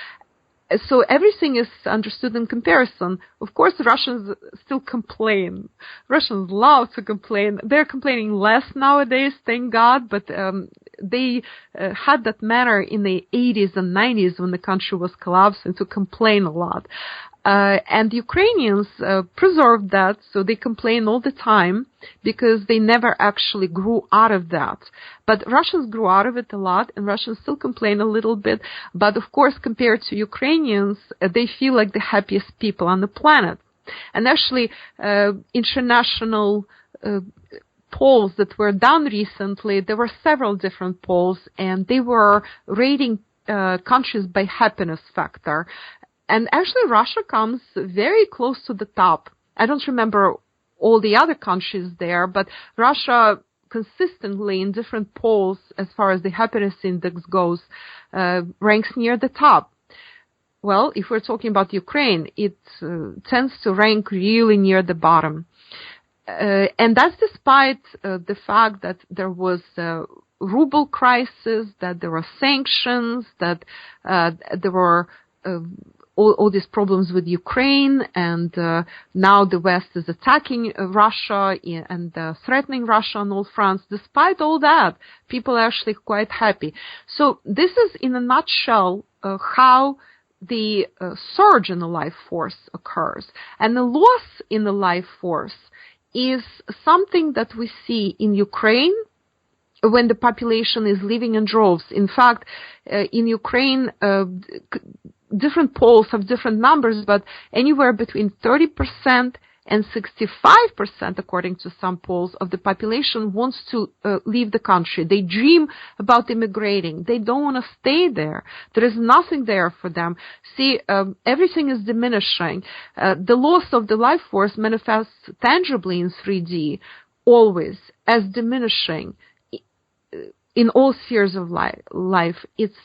So everything is understood in comparison. Of course, Russians still complain. Russians love to complain. They're complaining less nowadays, thank God, but they had that manner in the 80s and 90s when the country was collapsing to complain a lot. And Ukrainians preserved that, so they complain all the time because they never actually grew out of that. But Russians grew out of it a lot, and Russians still complain a little bit. But of course, compared to Ukrainians, they feel like the happiest people on the planet. And actually, international polls that were done recently, there were several different polls, and they were rating countries by happiness factor. And actually, Russia comes very close to the top. I don't remember all the other countries there, but Russia consistently in different polls, as far as the happiness index goes, ranks near the top. Well, if we're talking about Ukraine, it tends to rank really near the bottom. And that's despite the fact that there was a ruble crisis, that there were sanctions, that there were all these problems with Ukraine, and now the West is attacking Russia and threatening Russia on all fronts. Despite all that, people are actually quite happy. So this is, in a nutshell, how the surge in the life force occurs. And the loss in the life force is something that we see in Ukraine when the population is leaving in droves. In fact, in Ukraine, different polls have different numbers, but anywhere between 30% and 65%, according to some polls, of the population wants to leave the country. They dream about immigrating. They don't want to stay there. There is nothing there for them. See, everything is diminishing. The loss of the life force manifests tangibly in 3D, always, as diminishing in all spheres of life. It's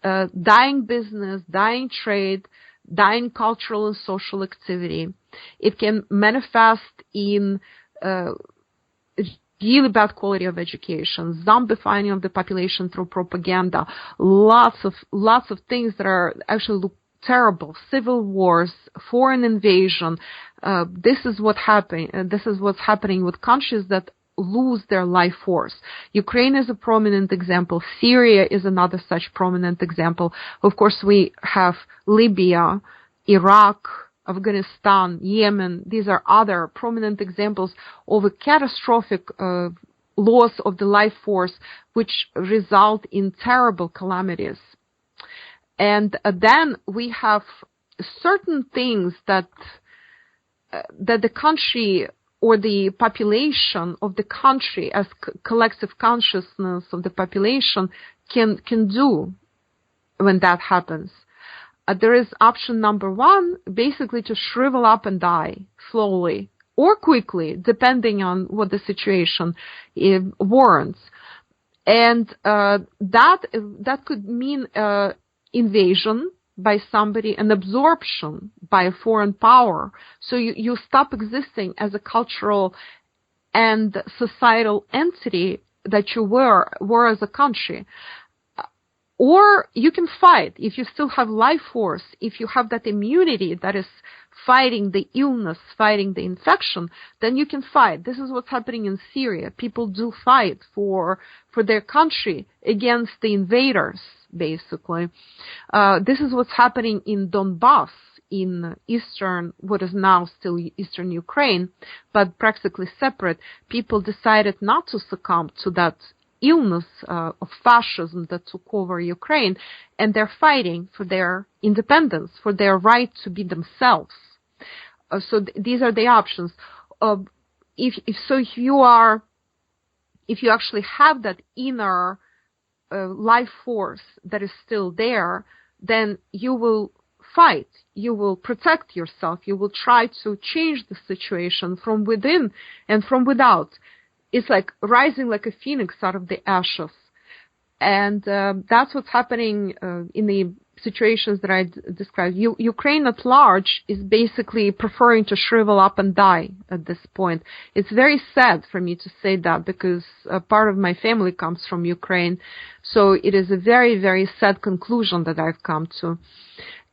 dying business, dying trade, dying cultural and social activity. It can manifest in really bad quality of education, zombifying of the population through propaganda, lots of things that are actually look terrible, civil wars, foreign invasion. This is what's happening with countries that lose their life force. Ukraine is a prominent example. Syria is another such prominent example. Of course, we have Libya, Iraq, Afghanistan, Yemen. These are other prominent examples of a catastrophic loss of the life force, which result in terrible calamities. And then we have certain things that that the country or the population of the country as collective consciousness of the population can do when that happens. There is option number one, basically to shrivel up and die slowly or quickly, depending on what the situation warrants. And that could mean invasion by somebody, an absorption by a foreign power. So you stop existing as a cultural and societal entity that you were as a country. Or you can fight if you still have life force, if you have that immunity that is fighting the illness, fighting the infection, then you can fight. This is what's happening in Syria. People do fight for their country against the invaders, basically. This is what's happening in Donbass, in what is now still eastern Ukraine, but practically separate. People decided not to succumb to that illness of fascism that took over Ukraine, and they're fighting for their independence, for their right to be themselves. So these are the options. If you actually have that inner life force that is still there, then you will fight. You will protect yourself. You will try to change the situation from within and from without. It's like rising like a phoenix out of the ashes. And that's what's happening in the situations that I described. Ukraine at large is basically preferring to shrivel up and die at this point. It's very sad for me to say that because part of my family comes from Ukraine. So it is a very, very sad conclusion that I've come to.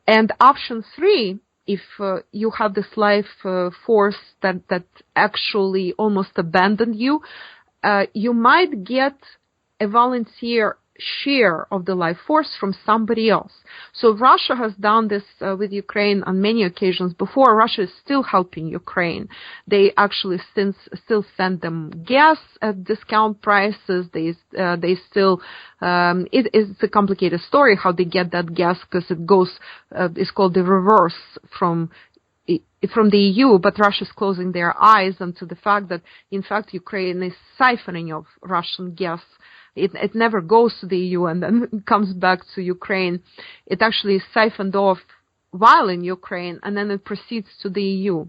And option three, if you have this life force that actually almost abandoned you, you might get a volunteer share of the life force from somebody else. So Russia has done this with Ukraine on many occasions before. Russia is still helping Ukraine. They actually still send them gas at discount prices. They still it's a complicated story how they get that gas because it goes it's called the reverse from the EU, but Russia is closing their eyes onto the fact that, in fact, Ukraine is siphoning of Russian gas. It never goes to the EU and then comes back to Ukraine. It actually is siphoned off while in Ukraine, and then it proceeds to the EU.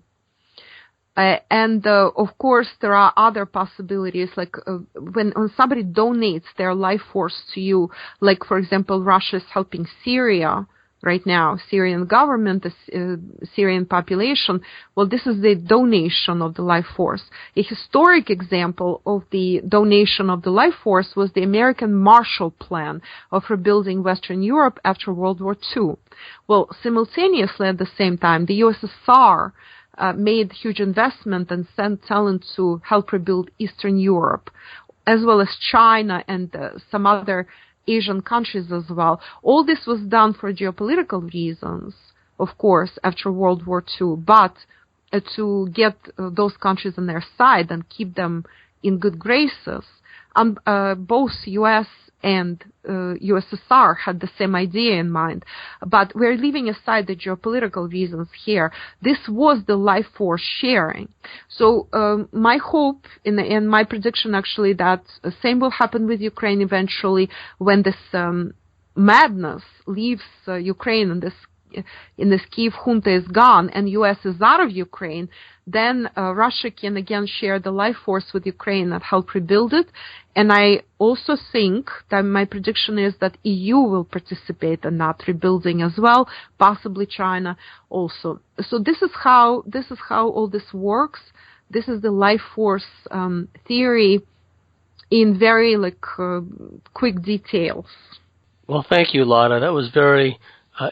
Of course, there are other possibilities, like when somebody donates their life force to you, like, for example, Russia is helping Syria right now, Syrian government, the Syrian population. Well, this is the donation of the life force. A historic example of the donation of the life force was the American Marshall Plan of rebuilding Western Europe after World War II. Well, simultaneously at the same time, the USSR made huge investment and sent talent to help rebuild Eastern Europe, as well as China and some other Asian countries as well. All this was done for geopolitical reasons, of course, after World War II, but to get those countries on their side and keep them in good graces. Both U.S. and USSR had the same idea in mind, but we're leaving aside the geopolitical reasons here. This was the life force sharing. So my hope and my prediction actually that the same will happen with Ukraine eventually when this madness leaves Ukraine and this Kiev junta is gone and U.S. is out of Ukraine, then Russia can again share the life force with Ukraine and help rebuild it. And I also think that my prediction is that EU will participate in that rebuilding as well, possibly China also. So this is how all this works. This is the life force theory in very quick details. Well, thank you, Lada. That was very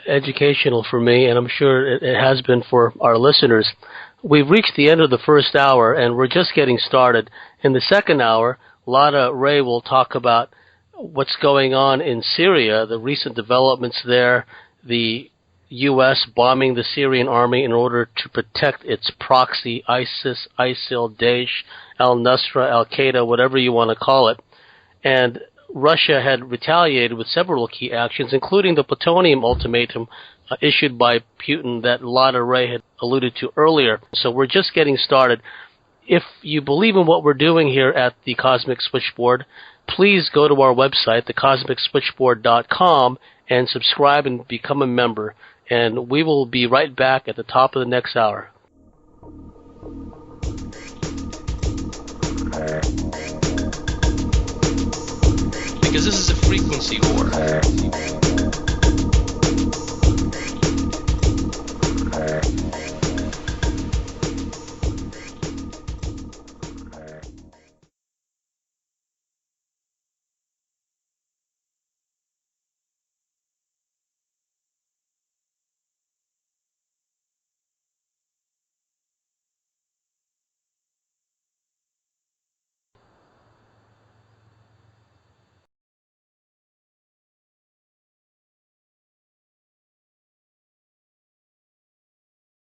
educational for me, and I'm sure it has been for our listeners. We've reached the end of the first hour, and we're just getting started. In the second hour, Lada Ray will talk about what's going on in Syria, the recent developments there, the U.S. bombing the Syrian army in order to protect its proxy, ISIS, ISIL, Daesh, al-Nusra, al-Qaeda, whatever you want to call it. And Russia had retaliated with several key actions, including the plutonium ultimatum issued by Putin that Lada Ray had alluded to earlier. So we're just getting started. If you believe in what we're doing here at the Cosmic Switchboard, please go to our website, thecosmicswitchboard.com, and subscribe and become a member. And we will be right back at the top of the next hour. Because this is a frequency war.